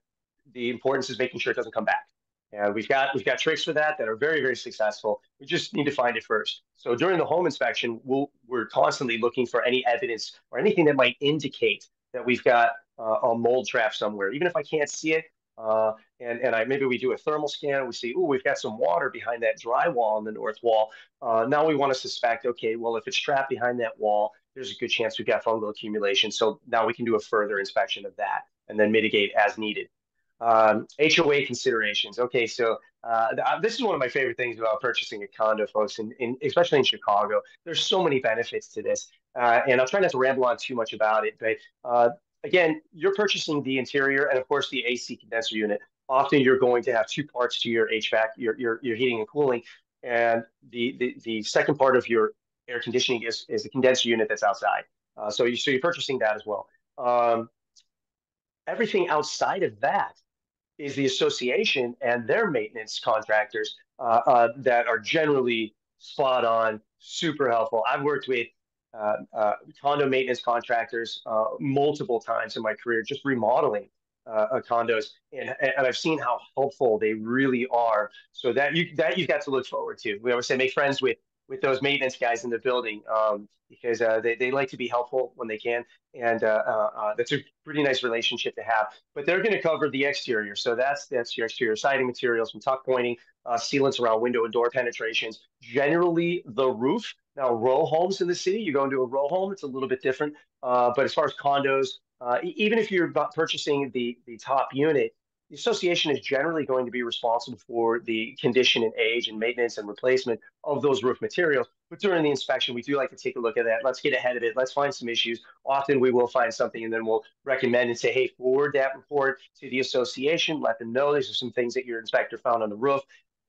the importance is making sure it doesn't come back. And we've got tricks for that are very, very successful. We just need to find it first. So during the home inspection, we're constantly looking for any evidence or anything that might indicate that we've got a mold trap somewhere. Even if I can't see it, and maybe we do a thermal scan, we see, oh, we've got some water behind that drywall on the north wall. Now we want to suspect, okay, well, if it's trapped behind that wall, there's a good chance we've got fungal accumulation. So now we can do a further inspection of that and then mitigate as needed. HOA considerations. Okay, so this is one of my favorite things about purchasing a condo, folks, and especially in Chicago. There's so many benefits to this, and I'll try not to ramble on too much about it. But again, you're purchasing the interior and, of course, the AC condenser unit. Often, you're going to have 2 parts to your HVAC, your heating and cooling, and the second part of your air conditioning is the condenser unit that's outside. So you're purchasing that as well. Everything outside of that is the association and their maintenance contractors that are generally spot on, super helpful. I've worked with condo maintenance contractors multiple times in my career, just remodeling. condos, and I've seen how helpful they really are. So you've got to look forward to. We always say make friends with those maintenance guys in the building, because they like to be helpful when they can, and that's a pretty nice relationship to have. But they're going to cover the exterior, so that's your exterior siding materials from tuck pointing, sealants around window and door penetrations, generally the roof. Now, row homes in the city, you go into a row home, it's a little bit different. But as far as condos, even if you're purchasing the top unit, the association is generally going to be responsible for the condition and age and maintenance and replacement of those roof materials. But during the inspection, we do like to take a look at that. Let's get ahead of it. Let's find some issues. Often we will find something and then we'll recommend and say, hey, forward that report to the association. Let them know these are some things that your inspector found on the roof.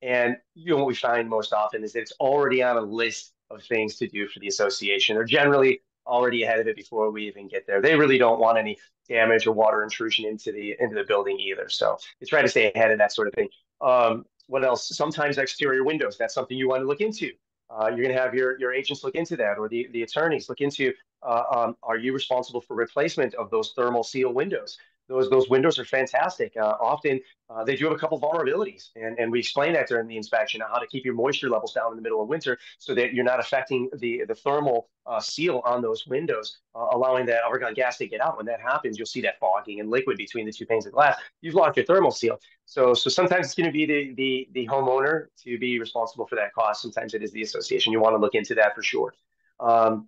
And what we find most often is that it's already on a list of things to do for the association. They're generally already ahead of it before we even get there. They really don't want any damage or water intrusion into the building either. So they try to stay ahead of that sort of thing. What else? Sometimes exterior windows. That's something you want to look into. You're going to have your agents look into that, or the attorneys look into. Are you responsible for replacement of those thermal seal windows? Those windows are fantastic. Often they do have a couple vulnerabilities, and we explain that during the inspection how to keep your moisture levels down in the middle of winter so that you're not affecting the thermal seal on those windows, allowing that argon gas to get out. When that happens, you'll see that fogging and liquid between the two panes of glass. You've lost your thermal seal. So sometimes it's going to be the homeowner to be responsible for that cost. Sometimes it is the association. You want to look into that for sure. What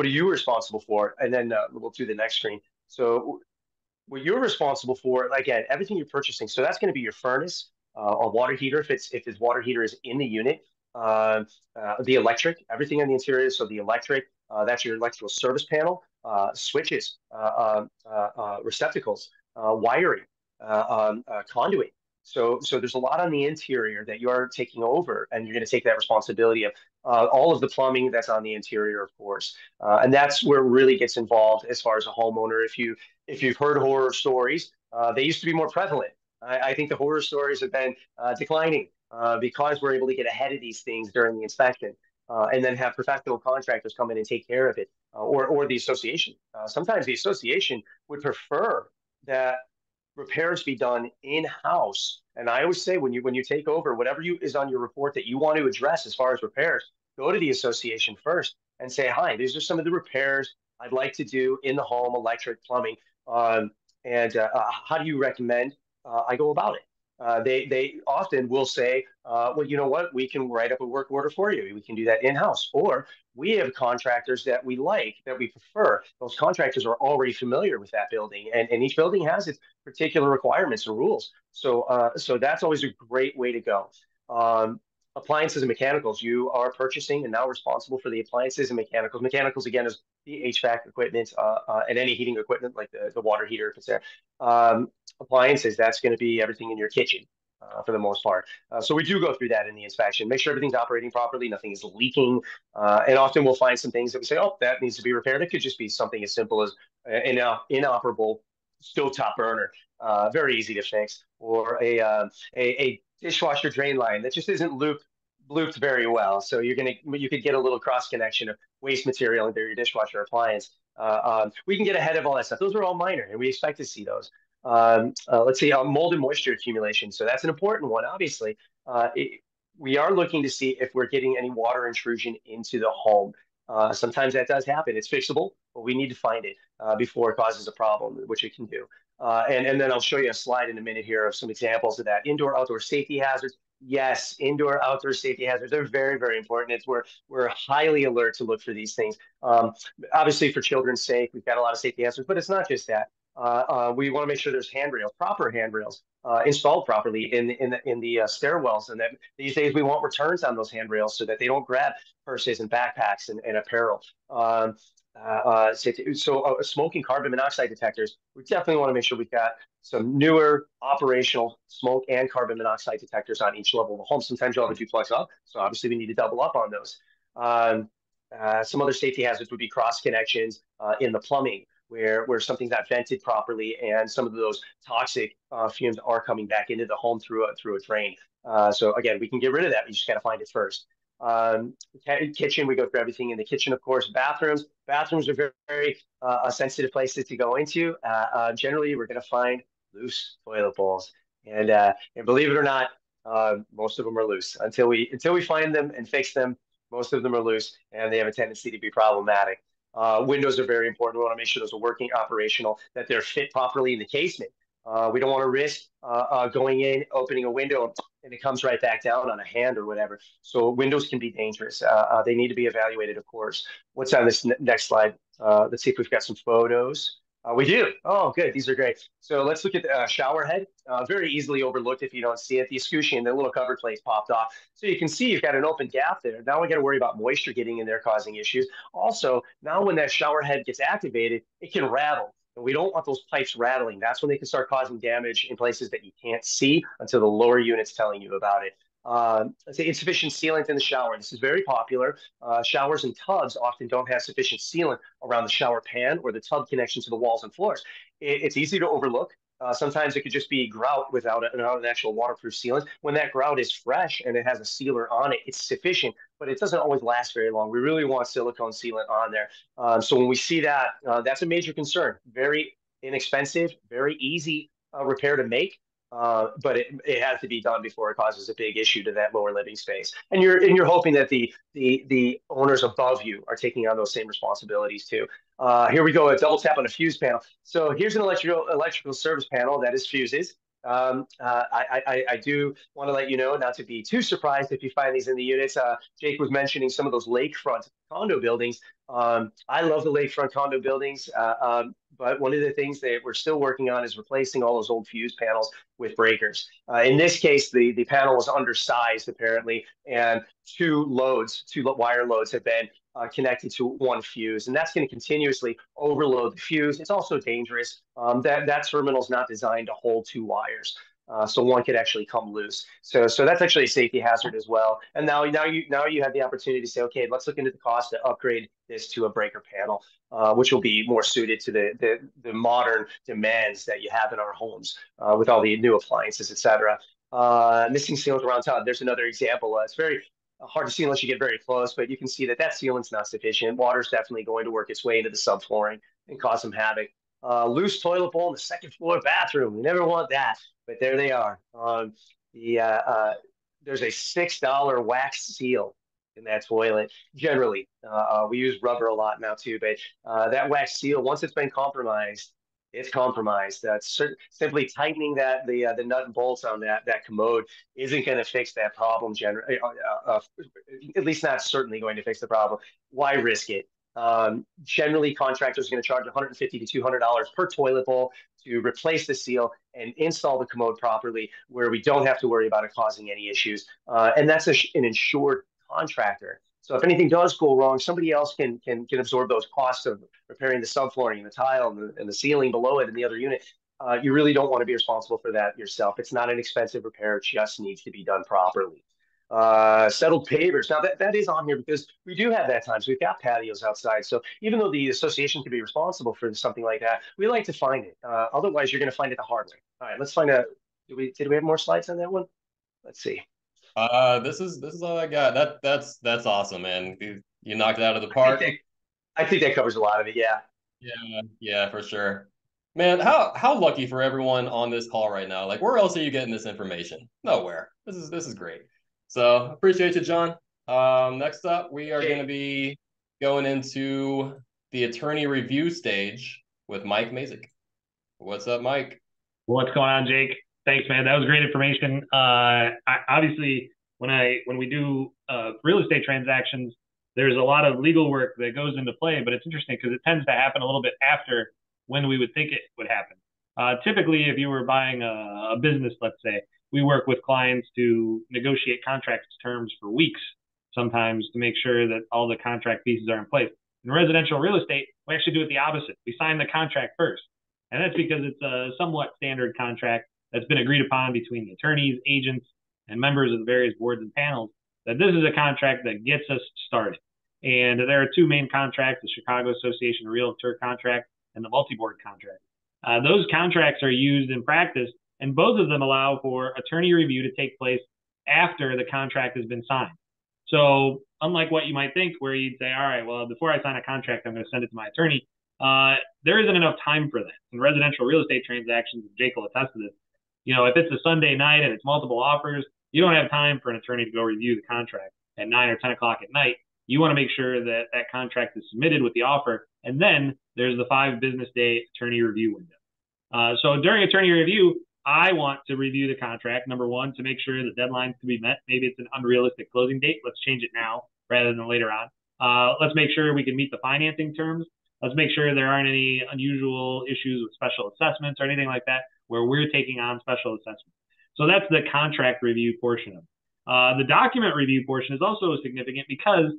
are you responsible for? And then we'll do the next screen. So what you're responsible for, again, everything you're purchasing. So that's going to be your furnace, a water heater if his water heater is in the unit, the electric, everything on the interior. So the electric, that's your electrical service panel, switches, receptacles, wiring, conduit. So there's a lot on the interior that you're taking over, and you're going to take that responsibility of all of the plumbing that's on the interior, of course, and that's where it really gets involved as far as a homeowner. If you've heard horror stories, they used to be more prevalent. I think the horror stories have been declining because we're able to get ahead of these things during the inspection, and then have professional contractors come in and take care of it, or the association. Sometimes the association would prefer that repairs be done in-house. And I always say when you take over, whatever is on your report that you want to address as far as repairs, go to the association first and say, hi, these are some of the repairs I'd like to do in the home, electric, plumbing, and how do you recommend I go about it? They often will say, well, you know what, we can write up a work order for you. We can do that in-house. Or we have contractors that we like, that we prefer. Those contractors are already familiar with that building, and each building has its particular requirements and rules. So that's always a great way to go. Appliances and mechanicals, you are purchasing and now responsible for the appliances and mechanicals. Mechanicals, again, is the HVAC equipment and any heating equipment like the water heater if it's there. Appliances, that's going to be everything in your kitchen for the most part. So we do go through that in the inspection, make sure everything's operating properly, nothing is leaking. And often we'll find some things that we say, oh, that needs to be repaired. It could just be something as simple as an inoperable stovetop burner, very easy to fix, or a dishwasher drain line that just isn't looped very well. So you could get a little cross connection of waste material into your dishwasher appliance. We can get ahead of all that stuff. Those are all minor, and we expect to see those. Let's see, mold and moisture accumulation. So that's an important one, obviously. We are looking to see if we're getting any water intrusion into the home. Sometimes that does happen. It's fixable, but we need to find it before it causes a problem, which it can do. And then I'll show you a slide in a minute here of some examples of that. Indoor, outdoor safety hazards. Yes, indoor, outdoor safety hazards. They're very, very important. We're highly alert to look for these things. Obviously, for children's sake, we've got a lot of safety hazards, but it's not just that. We want to make sure there's handrails, proper handrails, installed properly in the stairwells, and that these days we want returns on those handrails so that they don't grab purses and backpacks and apparel. Smoking carbon monoxide detectors, we definitely want to make sure we've got some newer operational smoke and carbon monoxide detectors on each level of the home. Sometimes you'll have a duplex up, so obviously we need to double up on those. Some other safety hazards would be cross connections in the plumbing, where something's not vented properly and some of those toxic fumes are coming back into the home through a drain. So again, we can get rid of that. You just got to find it first. Kitchen, we go through everything in the kitchen, of course. Bathrooms are very sensitive places to go into. Generally, we're going to find loose toilet bowls, and believe it or not, most of them are loose until we find them and fix them. Most of them are loose, and they have a tendency to be problematic. Windows are very important. We want to make sure those are working, operational, that they're fit properly in the casement. We don't want to risk going in, opening a window, and it comes right back down on a hand or whatever. So windows can be dangerous. They need to be evaluated, of course. What's on this next slide? Let's see if we've got some photos. We do. Oh, good. These are great. So let's look at the shower head. Very easily overlooked if you don't see it. The escutcheon, the little cover plate popped off. So you can see you've got an open gap there. Now we got to worry about moisture getting in there causing issues. Also, now when that shower head gets activated, it can rattle. And we don't want those pipes rattling. That's when they can start causing damage in places that you can't see until the lower unit's telling you about it. Let's say insufficient sealant in the shower. This is very popular. Showers and tubs often don't have sufficient sealant around the shower pan or the tub connection to the walls and floors. It's easy to overlook. Sometimes it could just be grout without an actual waterproof sealant. When that grout is fresh and it has a sealer on it, it's sufficient, but it doesn't always last very long. We really want silicone sealant on there. So when we see that, that's a major concern. Very inexpensive, very easy repair to make. But it has to be done before it causes a big issue to that lower living space. And you're hoping that the owners above you are taking on those same responsibilities too. Here we go, a double tap on a fuse panel. So here's an electrical service panel that is fuses. I do want to let you know not to be too surprised if you find these in the units. Jake was mentioning some of those lakefront condo buildings. I love the lakefront condo buildings, but one of the things that we're still working on is replacing all those old fuse panels with breakers. In this case, the panel was undersized apparently, and two wire loads have been connected to one fuse, and that's going to continuously overload the fuse. It's also dangerous. That terminal is not designed to hold two wires. So one could actually come loose. So that's actually a safety hazard as well. And now you have the opportunity to say, okay, let's look into the cost to upgrade this to a breaker panel, which will be more suited to the modern demands that you have in our homes with all the new appliances, etc. Missing seals around town. There's another example. It's very hard to see unless you get very close, but you can see that sealant's not sufficient. Water's definitely going to work its way into the subflooring and cause some havoc. Loose toilet bowl in the second floor bathroom. We never want that, but there they are. There's a $6 wax seal in that toilet. Generally, we use rubber a lot now too, but that wax seal, once it's been compromised, it's compromised. Simply tightening the nut and bolts on that commode isn't going to fix that problem. At least not certainly going to fix the problem. Why risk it? Generally, contractors are going to charge $150 to $200 per toilet bowl to replace the seal and install the commode properly, where we don't have to worry about it causing any issues. And that's an insured contractor. So if anything does go wrong, somebody else can absorb those costs of repairing the subflooring and the tile and the ceiling below it in the other unit. You really don't want to be responsible for that yourself. It's not an expensive repair. It just needs to be done properly. Settled pavers. Now that is on here because we do have that time. So we've got patios outside. So even though the association can be responsible for something like that, we like to find it. Otherwise, you're going to find it the hard way. All right, let's find out. Did we have more slides on that one? Let's see. This is all I got. That's awesome, man. You knocked it out of the park. I think that covers a lot of it. Yeah. Yeah, for sure. Man, how lucky for everyone on this call right now. Like, where else are you getting this information? Nowhere. This is great. So appreciate you, John. Next up, we are going to be going into the attorney review stage with Mike Mazik. What's up, Mike? What's going on, Jake? Thanks, man. That was great information. Obviously, when we do real estate transactions, there's a lot of legal work that goes into play, but it's interesting because it tends to happen a little bit after when we would think it would happen. Typically, if you were buying a business, let's say, we work with clients to negotiate contract terms for weeks, sometimes to make sure that all the contract pieces are in place. In residential real estate, we actually do it the opposite. We sign the contract first. And that's because it's a somewhat standard contract that's been agreed upon between the attorneys, agents, and members of the various boards and panels, that this is a contract that gets us started. And there are two main contracts, the Chicago Association Realtor contract and the multi-board contract. Those contracts are used in practice, and both of them allow for attorney review to take place after the contract has been signed. So unlike what you might think, where you'd say, all right, well, before I sign a contract, I'm going to send it to my attorney. There isn't enough time for that. In residential real estate transactions, Jake will attest to this, if it's a Sunday night and it's multiple offers, you don't have time for an attorney to go review the contract at 9 or 10 o'clock at night. You want to make sure that that contract is submitted with the offer. And then there's the 5 business day attorney review window. So during attorney review, I want to review the contract, number one, to make sure the deadlines can be met. Maybe it's an unrealistic closing date. Let's change it now rather than later on. Let's make sure we can meet the financing terms. Let's make sure there aren't any unusual issues with special assessments or anything like that where we're taking on special assessments. So that's the contract review portion of it. The document review portion is also significant because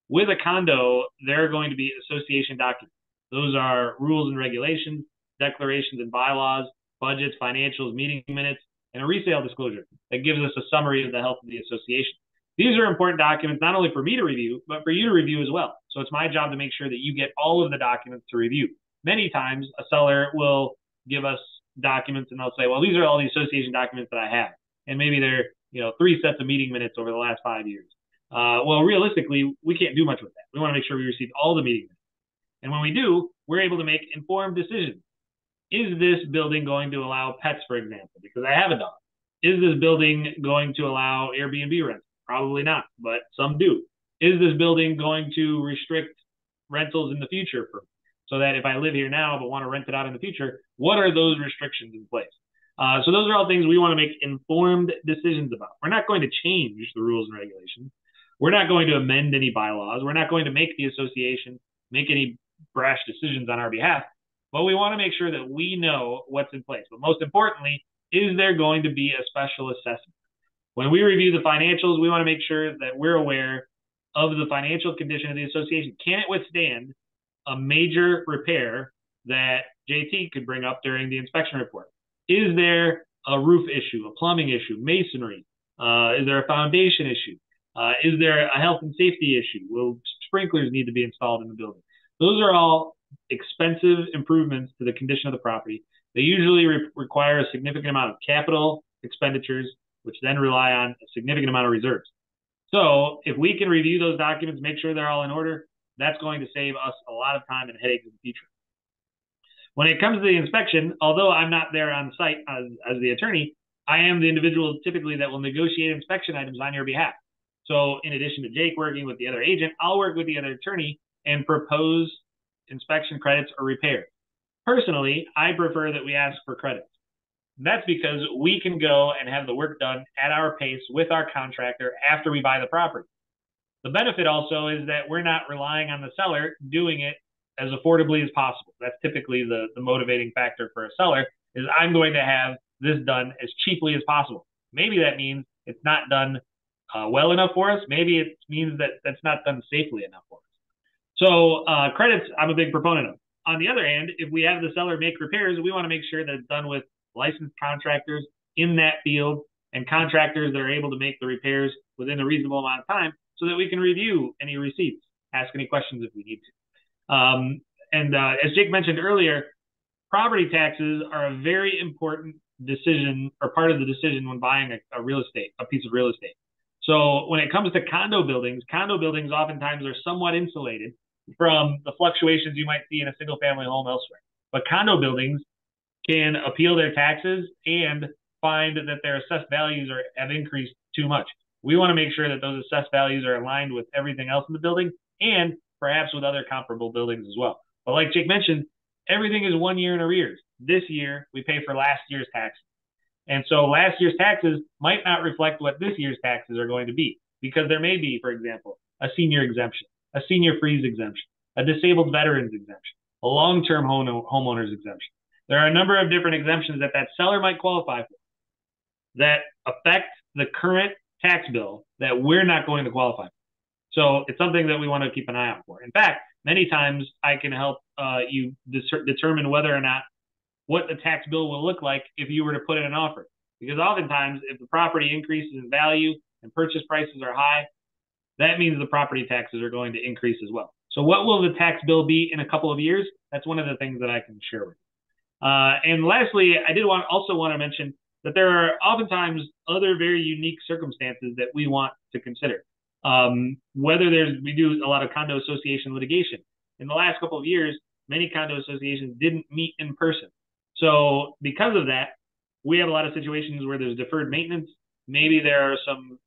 with a condo, there are going to be association documents. Those are rules and regulations, declarations and bylaws, budgets, financials, meeting minutes, and a resale disclosure that gives us a summary of the health of the association. These are important documents not only for me to review, but for you to review as well. So it's my job to make sure that you get all of the documents to review. Many times, a seller will give us documents and they'll say, well, these are all the association documents that I have. And maybe they're 3 sets of meeting minutes over the last 5 years. Well, realistically, we can't do much with that. We want to make sure we receive all the meeting minutes. And when we do, we're able to make informed decisions. Is this building going to allow pets, for example, because I have a dog? Is this building going to allow Airbnb rent? Probably not, but some do. Is this building going to restrict rentals in the future so that if I live here now but want to rent it out in the future, what are those restrictions in place? So those are all things we want to make informed decisions about. We're not going to change the rules and regulations. We're not going to amend any bylaws. We're not going to make the association make any brash decisions on our behalf. But we want to make sure that we know what's in place. But most importantly, is there going to be a special assessment? When we review the financials, we want to make sure that we're aware of the financial condition of the association. Can it withstand a major repair that JT could bring up during the inspection report? Is there a roof issue, a plumbing issue, masonry? Is there a foundation issue? Is there a health and safety issue? Will sprinklers need to be installed in the building? Those are all expensive improvements to the condition of the property. They usually require a significant amount of capital expenditures, which then rely on a significant amount of reserves. So if we can review those documents, make sure they're all in order, that's going to save us a lot of time and headaches in the future. When it comes to the inspection, although I'm not there on site as the attorney, I am the individual typically that will negotiate inspection items on your behalf. So in addition to Jake working with the other agent, I'll work with the other attorney and propose inspection credits or repairs. Personally, I prefer that we ask for credits. That's because we can go and have the work done at our pace with our contractor after we buy the property. The benefit also is that we're not relying on the seller doing it as affordably as possible. That's typically the motivating factor for a seller is I'm going to have this done as cheaply as possible. Maybe that means it's not done well enough for us. Maybe it means that that's not done safely enough for us. So credits, I'm a big proponent of. On the other hand, if we have the seller make repairs, we want to make sure that it's done with licensed contractors in that field and contractors that are able to make the repairs within a reasonable amount of time so that we can review any receipts, ask any questions if we need to. As Jake mentioned earlier, property taxes are a very important decision or part of the decision when buying a piece of real estate. So when it comes to condo buildings oftentimes are somewhat insulated from the fluctuations you might see in a single family home elsewhere. But condo buildings can appeal their taxes and find that their assessed values have increased too much. We want to make sure that those assessed values are aligned with everything else in the building and perhaps with other comparable buildings as well. But like Jake mentioned, everything is 1 year in arrears. This year, we pay for last year's taxes. And so last year's taxes might not reflect what this year's taxes are going to be because there may be, for example, a senior exemption, a senior freeze exemption, a disabled veterans exemption, a long-term homeowners exemption. There are a number of different exemptions that seller might qualify for that affect the current tax bill that we're not going to qualify for. So it's something that we want to keep an eye out for. In fact, many times I can help you determine whether or not what the tax bill will look like if you were to put in an offer. Because oftentimes, if the property increases in value and purchase prices are high, that means the property taxes are going to increase as well. So what will the tax bill be in a couple of years? That's one of the things that I can share with you. And lastly, I did also want to mention that there are oftentimes other very unique circumstances that we want to consider. We do a lot of condo association litigation. In the last couple of years, many condo associations didn't meet in person. So because of that, we have a lot of situations where there's deferred maintenance. Maybe there are some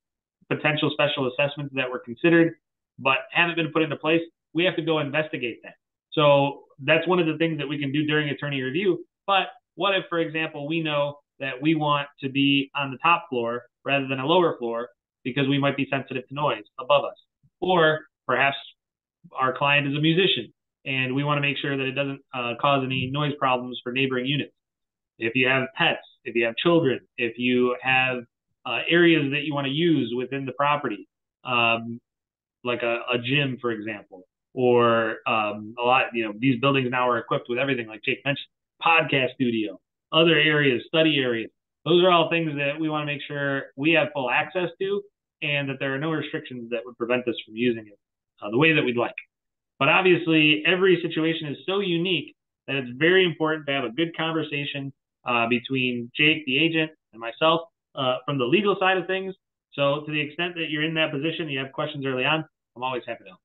potential special assessments that were considered, but haven't been put into place. We have to go investigate that. So that's one of the things that we can do during attorney review. But what if, for example, we know that we want to be on the top floor rather than a lower floor because we might be sensitive to noise above us? Or perhaps our client is a musician and we want to make sure that it doesn't cause any noise problems for neighboring units. If you have pets, if you have children, if you have areas that you want to use within the property, like a gym, for example, or a lot, these buildings now are equipped with everything, like Jake mentioned, podcast studio, other areas, study areas. Those are all things that we want to make sure we have full access to and that there are no restrictions that would prevent us from using it the way that we'd like. But obviously, every situation is so unique that it's very important to have a good conversation between Jake, the agent, and myself from the legal side of things. So to the extent that you're in that position, you have questions early on, I'm always happy to help.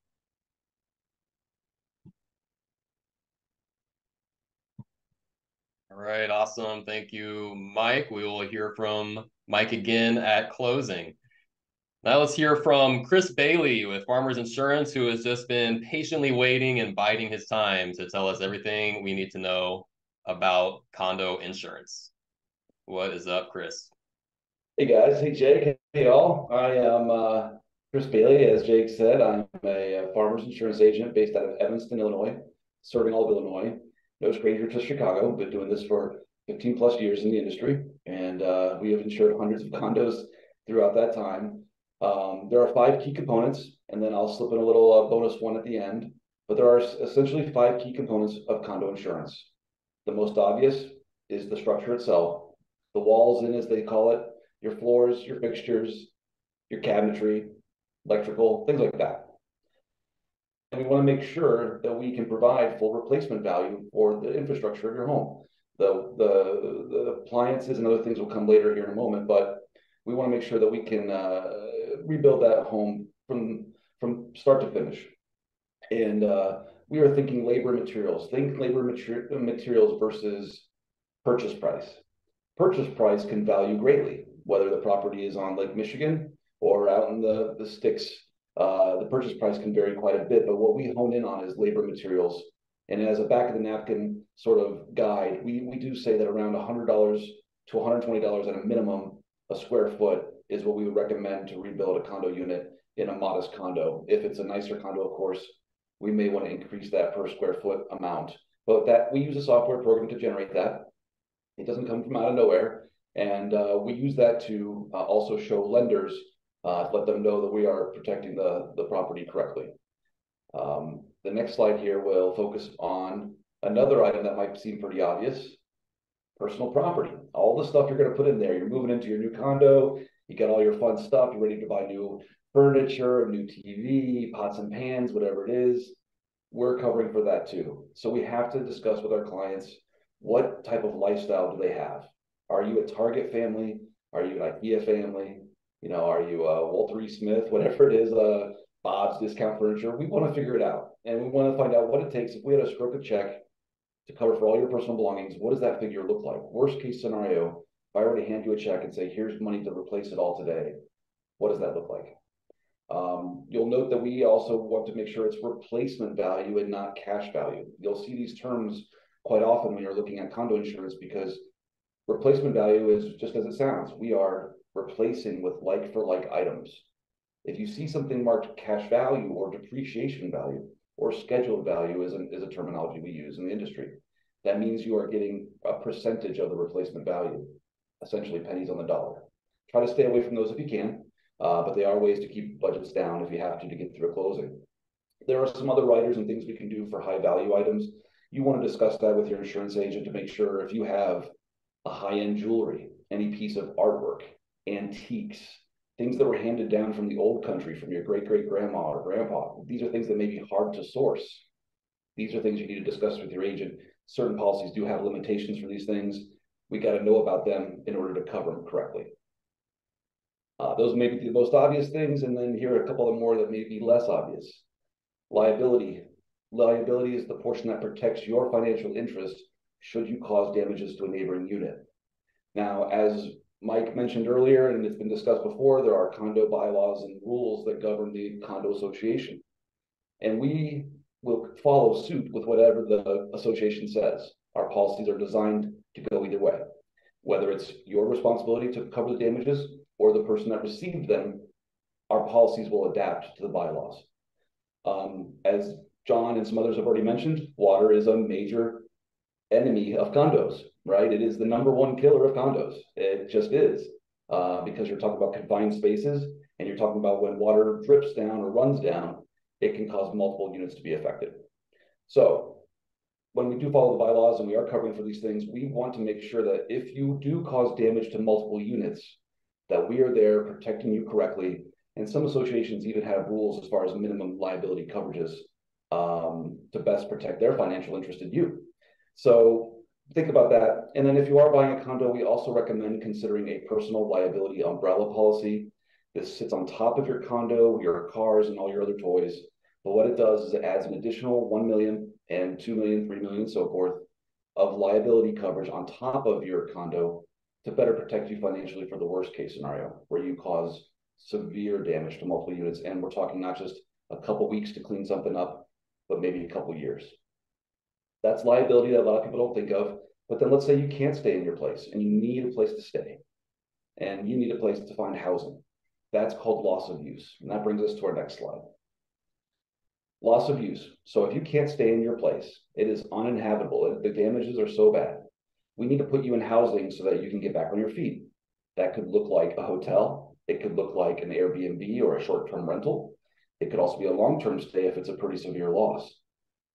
All right, awesome. Thank you, Mike. We will hear from Mike again at closing. Now let's hear from Chris Bailey with Farmers Insurance, who has just been patiently waiting and biding his time to tell us everything we need to know about condo insurance. What is up, Chris? Hey guys, hey Jake, hey all. I am Chris Bailey. As Jake said, I'm a farmers insurance agent based out of Evanston, Illinois, serving all of Illinois. No stranger to Chicago, been doing this for 15 plus years in the industry, and we have insured hundreds of condos throughout that time. There are 5 key components, and then I'll slip in a little bonus one at the end, but there are essentially 5 key components of condo insurance. The most obvious is the structure itself, the walls in, as they call it, your floors, your fixtures, your cabinetry, electrical, things like that. And we want to make sure that we can provide full replacement value for the infrastructure of your home. The appliances and other things will come later here in a moment, but we want to make sure that we can rebuild that home from start to finish. And we are thinking labor materials. Think labor materials versus purchase price. Purchase price can value greatly, whether the property is on Lake Michigan or out in the sticks. The purchase price can vary quite a bit, but what we hone in on is labor materials. And as a back of the napkin sort of guide, we do say that around $100 to $120 at a minimum a square foot is what we would recommend to rebuild a condo unit in a modest condo. If it's a nicer condo, of course, we may want to increase that per square foot amount. But that we use a software program to generate that. It doesn't come from out of nowhere. And we use that to also show lenders, let them know that we are protecting the property correctly. The next slide here will focus on another item that might seem pretty obvious: personal property. All the stuff you're going to put in there. You're moving into your new condo. You got all your fun stuff. You're ready to buy new furniture, a new TV, pots and pans, whatever it is. We're covering for that too. So we have to discuss with our clients, what type of lifestyle do they have? Are you a Target family? Are you an IKEA family? Are you a Walter E. Smith, whatever it is, Bob's Discount Furniture? We want to figure it out. And we want to find out what it takes. If we had to stroke a check to cover for all your personal belongings, what does that figure look like? Worst case scenario, if I were to hand you a check and say, here's money to replace it all today, what does that look like? You'll note that we also want to make sure it's replacement value and not cash value. You'll see these terms quite often when you're looking at condo insurance, because replacement value is just as it sounds. We are replacing with like for like items. If you see something marked cash value or depreciation value or scheduled value is a terminology we use in the industry, that means you are getting a percentage of the replacement value, essentially pennies on the dollar. Try to stay away from those if you can, but they are ways to keep budgets down if you have to get through a closing. There are some other riders and things we can do for high value items. You want to discuss that with your insurance agent to make sure if you have a high-end jewelry, any piece of artwork, antiques, things that were handed down from the old country, from your great-great-grandma or grandpa. These are things that may be hard to source. These are things you need to discuss with your agent. Certain policies do have limitations for these things. We got to know about them in order to cover them correctly. Those may be the most obvious things, and then here are a couple of more that may be less obvious. Liability. Liability is the portion that protects your financial interest should you cause damages to a neighboring unit. Now, as Mike mentioned earlier, and it's been discussed before, there are condo bylaws and rules that govern the condo association. And we will follow suit with whatever the association says. Our policies are designed to go either way, whether it's your responsibility to cover the damages or the person that received them. Our policies will adapt to the bylaws. As John and some others have already mentioned, water is a major enemy of condos, right? It is the #1 killer of condos. It just is, because you're talking about confined spaces, and you're talking about when water drips down or runs down, it can cause multiple units to be affected. So when we do follow the bylaws and we are covering for these things, we want to make sure that if you do cause damage to multiple units, that we are there protecting you correctly. And some associations even have rules as far as minimum liability coverages, to best protect their financial interest in you. So think about that. And then if you are buying a condo, we also recommend considering a personal liability umbrella policy. This sits on top of your condo, your cars, and all your other toys. But what it does is it adds an additional 1 million and 2 million, 3 million, so forth of liability coverage on top of your condo to better protect you financially for the worst case scenario, where you cause severe damage to multiple units. And we're talking not just a couple weeks to clean something up, but maybe a couple years. That's liability that a lot of people don't think of. But then let's say you can't stay in your place and you need a place to stay and you need a place to find housing. That's called loss of use. And that brings us to our next slide. Loss of use. So if you can't stay in your place, it is uninhabitable. The damages are so bad. We need to put you in housing so that you can get back on your feet. That could look like a hotel. It could look like an Airbnb or a short-term rental. It could also be a long-term stay if it's a pretty severe loss.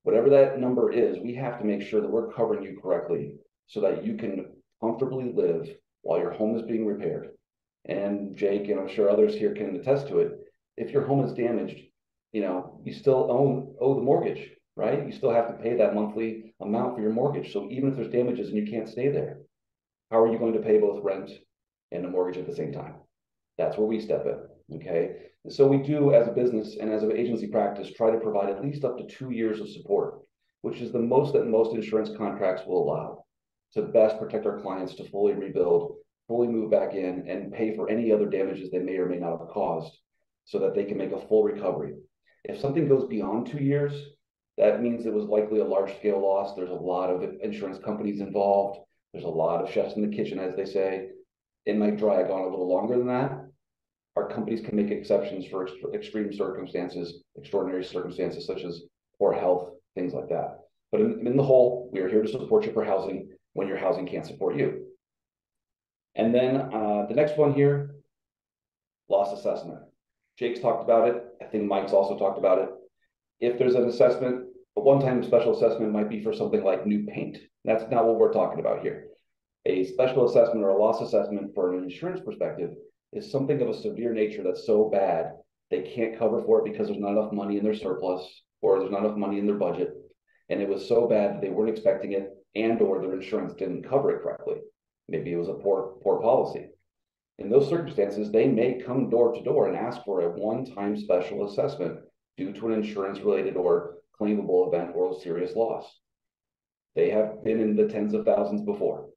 Whatever that number is, we have to make sure that we're covering you correctly so that you can comfortably live while your home is being repaired. And Jake, and I'm sure others here can attest to it, if your home is damaged, you still owe the mortgage, right? You still have to pay that monthly amount for your mortgage. So even if there's damages and you can't stay there, how are you going to pay both rent and the mortgage at the same time? That's where we step in, okay? And so we do, as a business and as an agency practice, try to provide at least up to 2 years of support, which is the most that most insurance contracts will allow, to best protect our clients to fully rebuild, fully move back in, and pay for any other damages they may or may not have caused so that they can make a full recovery. If something goes beyond 2 years, that means it was likely a large-scale loss. There's a lot of insurance companies involved. There's a lot of chefs in the kitchen, as they say. It might drag on a little longer than that. Our companies can make exceptions for extreme circumstances, extraordinary circumstances such as poor health, things like that. But in the whole, we are here to support you for housing when your housing can't support you. And then the next one here, loss assessment. Jake's talked about it. I think Mike's also talked about it. If there's an assessment, a one-time special assessment might be for something like new paint. That's not what we're talking about here. A special assessment or a loss assessment for an insurance perspective is something of a severe nature that's so bad they can't cover for it because there's not enough money in their surplus or there's not enough money in their budget. And it was so bad that they weren't expecting it and or their insurance didn't cover it correctly. Maybe it was a poor policy. In those circumstances, they may come door to door and ask for a one-time special assessment due to an insurance-related or claimable event or a serious loss. They have been in the tens of thousands before.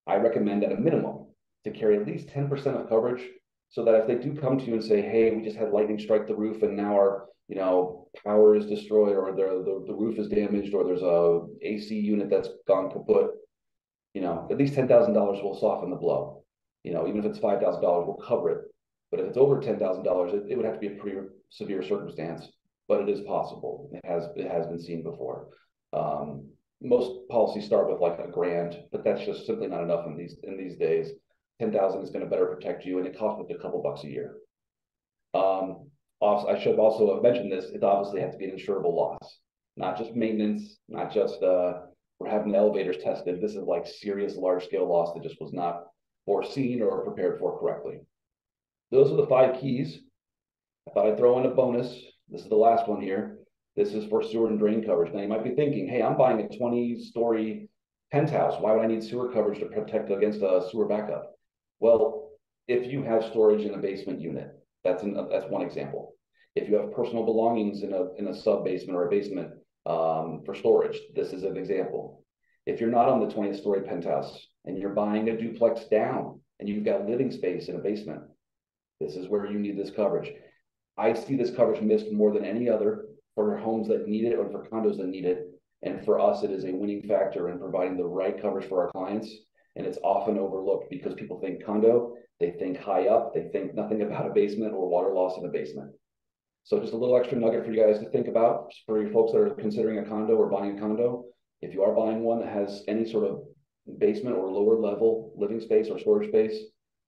I recommend at a minimum to carry at least 10% of coverage so that if they do come to you and say, hey, we just had lightning strike the roof and now our power is destroyed or the roof is damaged or there's a AC unit that's gone kaput, at least $10,000 will soften the blow. Even if it's $5,000, we'll cover it. But if it's over $10,000, it would have to be a pretty severe circumstance, but it is possible. It has been seen before. Most policies start with like $1,000, but that's just simply not enough in these days. 10,000 is going to better protect you, and it costs a couple bucks a year. I should also have mentioned this. It obviously has to be an insurable loss, not just maintenance, not just we're having the elevators tested. This is like serious large-scale loss that just was not foreseen or prepared for correctly. Those are the 5 keys. I thought I'd throw in a bonus. This is the last one here. This is for sewer and drain coverage. Now you might be thinking, hey, I'm buying a 20-story penthouse. Why would I need sewer coverage to protect against a sewer backup? Well, if you have storage in a basement unit, that's one example. If you have personal belongings in a sub basement or a basement for storage, this is an example. If you're not on the 20th story penthouse and you're buying a duplex down and you've got living space in a basement, this is where you need this coverage. I see this coverage missed more than any other for homes that need it or for condos that need it. And for us, it is a winning factor in providing the right coverage for our clients. And it's often overlooked because people think condo, they think high up, they think nothing about a basement or water loss in a basement. So just a little extra nugget for you guys to think about for you folks that are considering a condo or buying a condo. If you are buying one that has any sort of basement or lower level living space or storage space,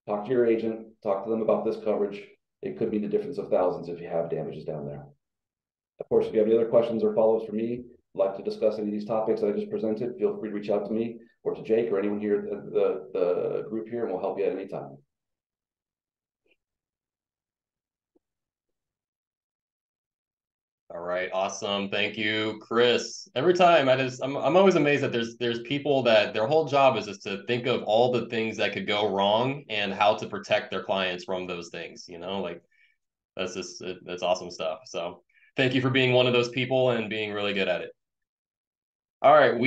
talk to your agent, talk to them about this coverage. It could be the difference of thousands if you have damages down there. Of course, if you have any other questions or follow-ups for me, like to discuss any of these topics that I just presented, feel free to reach out to me or to Jake or anyone here at the group here, and we'll help you at any time. All right, awesome. Thank you, Chris. Every time I'm always amazed that there's people that their whole job is just to think of all the things that could go wrong and how to protect their clients from those things, you know, like that's awesome stuff. So thank you for being one of those people and being really good at it. All right,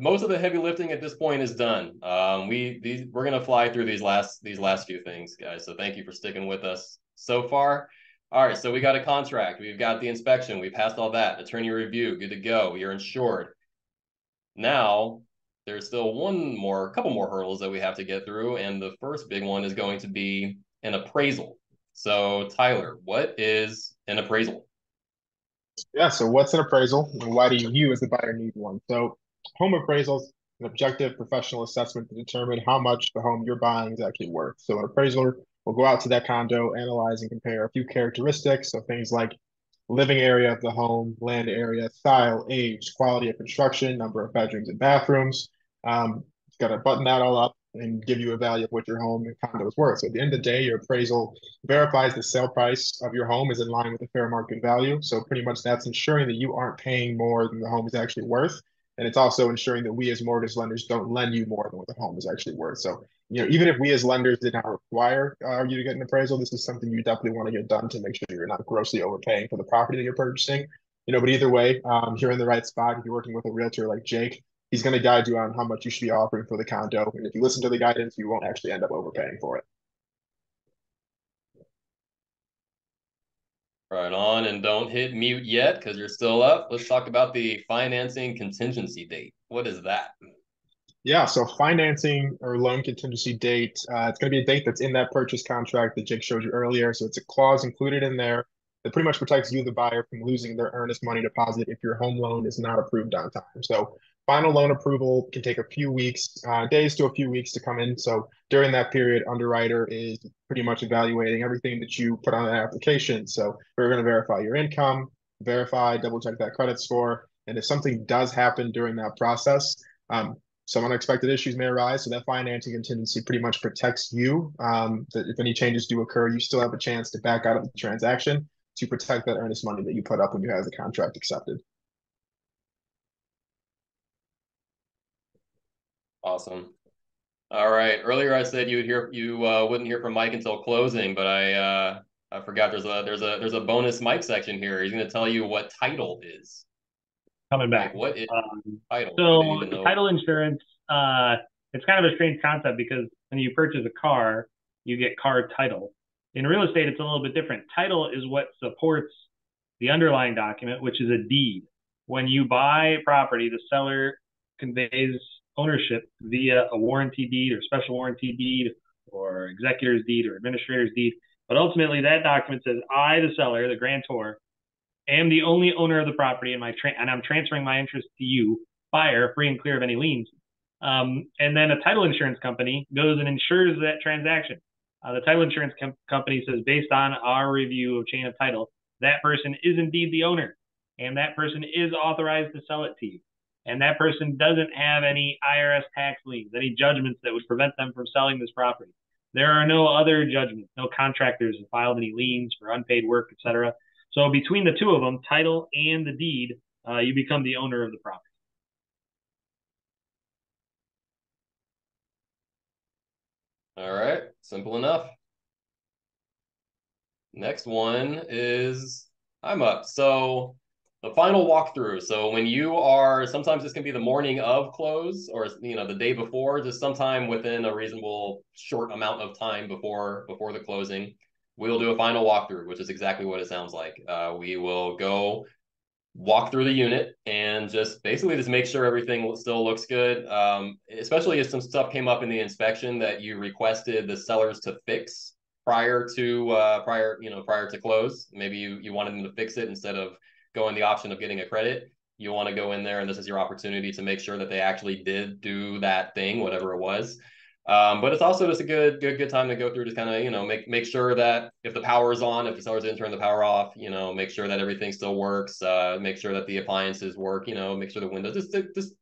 most of the heavy lifting at this point is done. We're gonna fly through these last few things, guys. So thank you for sticking with us so far. All right, so we got a contract, we've got the inspection, we passed all that, attorney review, good to go, you're insured. Now, there's still a couple more hurdles that we have to get through, and the first big one is going to be an appraisal. So, Tyler, what is an appraisal? Yeah, so what's an appraisal and why do you as the buyer need one? So home appraisals, an objective professional assessment to determine how much the home you're buying is actually worth. So an appraiser will go out to that condo, analyze and compare a few characteristics. So things like living area of the home, land area, style, age, quality of construction, number of bedrooms and bathrooms. It's got to button that all up and give you a value of what your home and condo is worth. So at the end of the day, your appraisal verifies the sale price of your home is in line with the fair market value. So pretty much that's ensuring that you aren't paying more than the home is actually worth. And it's also ensuring that we as mortgage lenders don't lend you more than what the home is actually worth. So, you know, even if we as lenders did not require you to get an appraisal, this is something you definitely want to get done to make sure you're not grossly overpaying for the property that you're purchasing. You know, but either way, you're in the right spot. If you're working with a realtor like Jake, he's going to guide you on how much you should be offering for the condo. And if you listen to the guidance, you won't actually end up overpaying for it. Right on, and don't hit mute yet because you're still up. Let's talk about the financing contingency date. What is that? Yeah, so financing or loan contingency date, it's going to be a date that's in that purchase contract that Jake showed you earlier. So it's a clause included in there that pretty much protects you, the buyer, from losing their earnest money deposit if your home loan is not approved on time. So final loan approval can take a few weeks, days to a few weeks to come in. So during that period, underwriter is pretty much evaluating everything that you put on the application. So we're going to verify your income, double check that credit score. And if something does happen during that process, some unexpected issues may arise. So that financing contingency pretty much protects you. That if any changes do occur, you still have a chance to back out of the transaction to protect that earnest money that you put up when you have the contract accepted. Awesome. All right. Earlier I said you wouldn't hear from Mike until closing, but I forgot there's a bonus Mike section here. He's going to tell you what title is. Coming back. Mike, what is title? So title insurance, it's kind of a strange concept because when you purchase a car, you get car title. In real estate, it's a little bit different. Title is what supports the underlying document, which is a deed. When you buy property, the seller conveys ownership via a warranty deed or special warranty deed or executor's deed or administrator's deed. But ultimately, that document says, I, the seller, the grantor, am the only owner of the property and I'm transferring my interest to you, buyer, free and clear of any liens. And then a title insurance company goes and insures that transaction. The title insurance company says, based on our review of chain of title, that person is indeed the owner, and that person is authorized to sell it to you. And that person doesn't have any IRS tax liens, any judgments that would prevent them from selling this property. There are no other judgments, no contractors have filed any liens for unpaid work, etc. So between the two of them, title and the deed, you become the owner of the property. All right, simple enough. Next one is I'm up. So the final walkthrough. So when you are, sometimes this can be the morning of close or the day before, just sometime within a reasonable short amount of time before the closing, we'll do a final walkthrough, which is exactly what it sounds like. We will go walk through the unit and just basically just make sure everything still looks good. Especially if some stuff came up in the inspection that you requested the sellers to fix prior to close. Maybe you wanted them to fix it instead of going the option of getting a credit. You want to go in there and this is your opportunity to make sure that they actually did do that thing, whatever it was. But it's also just a good time to go through to kind of, make sure that if the power is on, if the sellers didn't turn the power off, make sure that everything still works, make sure that the appliances work, make sure the windows just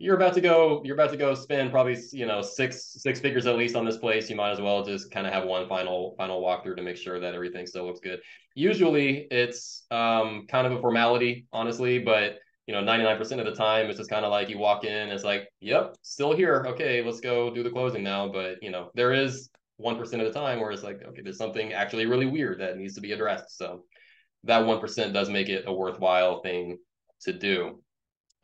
you're about to go spend probably, six figures at least on this place. You might as well just kind of have one final walkthrough to make sure that everything still looks good. Usually it's kind of a formality, honestly, but 99% of the time, it's just kind of like you walk in, it's like, yep, still here. Okay, let's go do the closing now. But, there is 1% of the time where it's like, okay, there's something actually really weird that needs to be addressed. So that 1% does make it a worthwhile thing to do.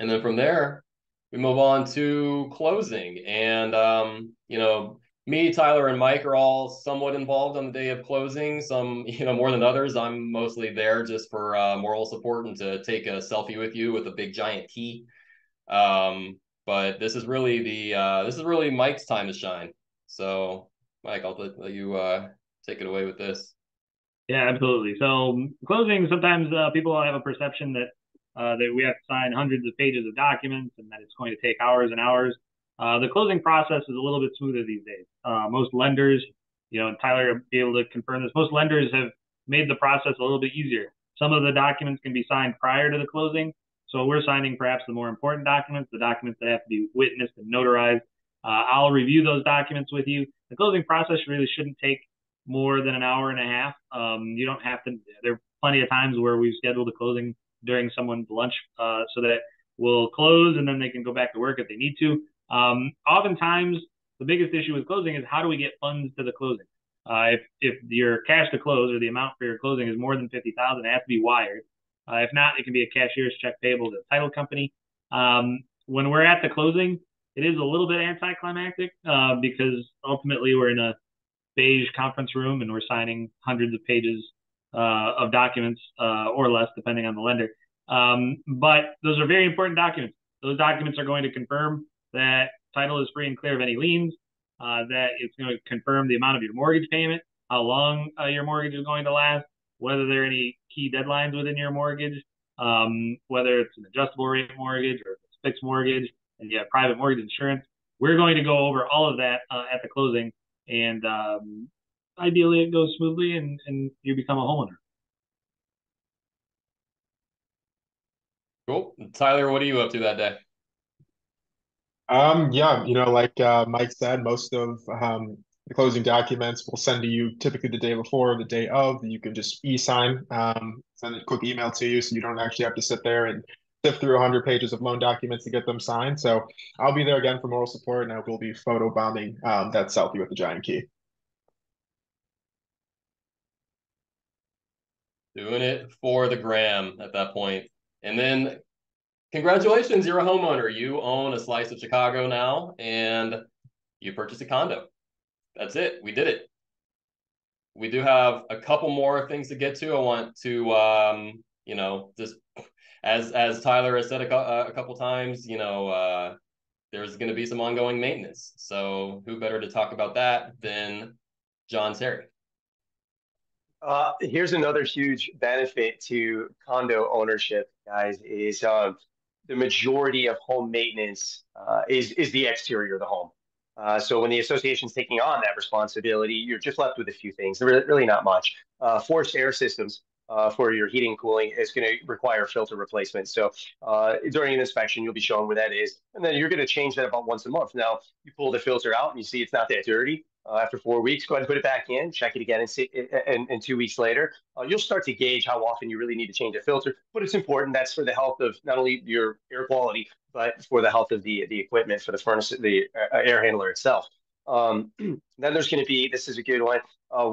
And then from there, we move on to closing. And, me, Tyler, and Mike are all somewhat involved on the day of closing. Some, more than others. I'm mostly there just for moral support and to take a selfie with you with a big giant key. But this is really Mike's time to shine. So, Mike, I'll let you take it away with this. Yeah, absolutely. So closing, sometimes people have a perception that we have to sign hundreds of pages of documents and that it's going to take hours and hours. The closing process is a little bit smoother these days. Most lenders, and Tyler will be able to confirm this, most lenders have made the process a little bit easier. Some of the documents can be signed prior to the closing. So we're signing perhaps the more important documents, the documents that have to be witnessed and notarized. I'll review those documents with you. The closing process really shouldn't take more than an hour and a half. You don't have to, there are plenty of times where we've scheduled a closing during someone's lunch so that we'll close and then they can go back to work if they need to. Oftentimes, the biggest issue with closing is how do we get funds to the closing? If your cash to close or the amount for your closing is more than $50,000, it has to be wired. If not, it can be a cashier's check payable to the title company. When we're at the closing, it is a little bit anticlimactic because ultimately we're in a beige conference room and we're signing hundreds of pages of documents or less, depending on the lender. But those are very important documents. Those documents are going to confirm that title is free and clear of any liens, that it's going to confirm the amount of your mortgage payment, how long your mortgage is going to last, whether there are any key deadlines within your mortgage, whether it's an adjustable rate mortgage or it's a fixed mortgage, and you have private mortgage insurance. We're going to go over all of that at the closing, and ideally it goes smoothly and you become a homeowner. Cool. Tyler, what are you up to that day? Yeah, like Mike said, most of the closing documents we'll send to you typically the day before, the day of. You can just e-sign, send a quick email to you so you don't actually have to sit there and sift through 100 pages of loan documents to get them signed. So I'll be there again for moral support, and I will be photo bombing that selfie with the giant key. Doing it for the gram at that point. And then congratulations, you're a homeowner. You own a slice of Chicago now, and you purchased a condo. That's it. We did it. We do have a couple more things to get to. I want to, just as Tyler has said a couple times, there's going to be some ongoing maintenance. So who better to talk about that than John Terry? Here's another huge benefit to condo ownership, guys, is the majority of home maintenance is the exterior of the home. So when the association's taking on that responsibility, you're just left with a few things. Really not much. Forced air systems for your heating and cooling is going to require filter replacement. So during an inspection, you'll be shown where that is, and then you're going to change that about once a month. Now, you pull the filter out and you see it's not that dirty. After 4 weeks, go ahead and put it back in, check it again, and 2 weeks later, you'll start to gauge how often you really need to change a filter. But it's important. That's for the health of not only your air quality, but for the health of the equipment, for the furnace, the air handler itself. Then there's going to be, this is a good one,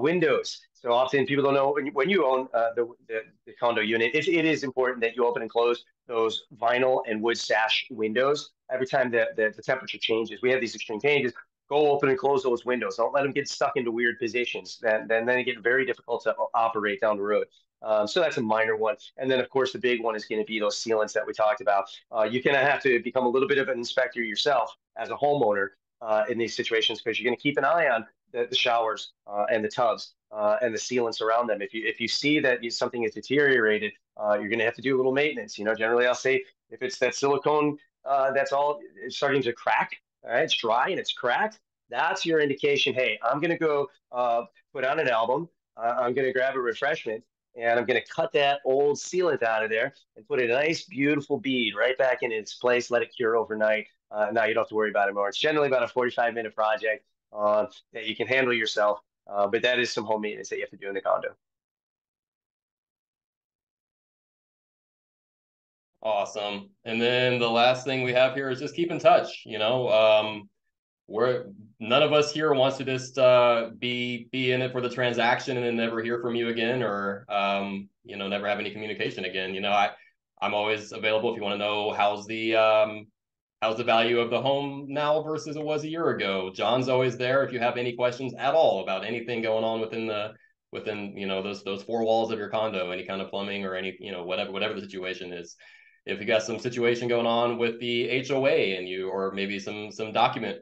windows. So often people don't know when you own the condo unit, it is important that you open and close those vinyl and wood sash windows every time the temperature changes. We have these extreme changes. Go open and close those windows. Don't let them get stuck into weird positions. Then they get very difficult to operate down the road. So that's a minor one. And then, of course, the big one is going to be those sealants that we talked about. You're going to have to become a little bit of an inspector yourself as a homeowner in these situations because you're going to keep an eye on the showers and the tubs and the sealants around them. If you see that something is deteriorated, you're going to have to do a little maintenance. Generally I'll say if it's that silicone that's all it's starting to crack, all right, it's dry and it's cracked. That's your indication. Hey, I'm going to go put on an album. I'm going to grab a refreshment and I'm going to cut that old sealant out of there and put a nice, beautiful bead right back in its place. Let it cure overnight. Now you don't have to worry about it more. It's generally about a 45-minute project that you can handle yourself. But that is some home maintenance that you have to do in the condo. Awesome. And then the last thing we have here is just keep in touch. We're none of us here wants to just be in it for the transaction and then never hear from you again, or never have any communication again. I'm always available if you want to know how's the value of the home now versus it was a year ago. John's always there if you have any questions at all about anything going on within those four walls of your condo, any kind of plumbing or any whatever the situation is. If you got some situation going on with the HOA or maybe some document,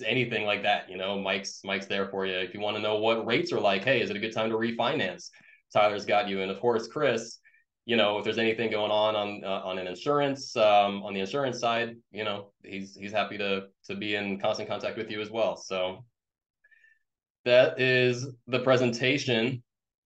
anything like that, Mike's there for you. If you want to know what rates are like, hey, is it a good time to refinance? Tyler's got you. And of course, Chris, if there's anything going on an insurance, on the insurance side, he's happy to be in constant contact with you as well. So that is the presentation.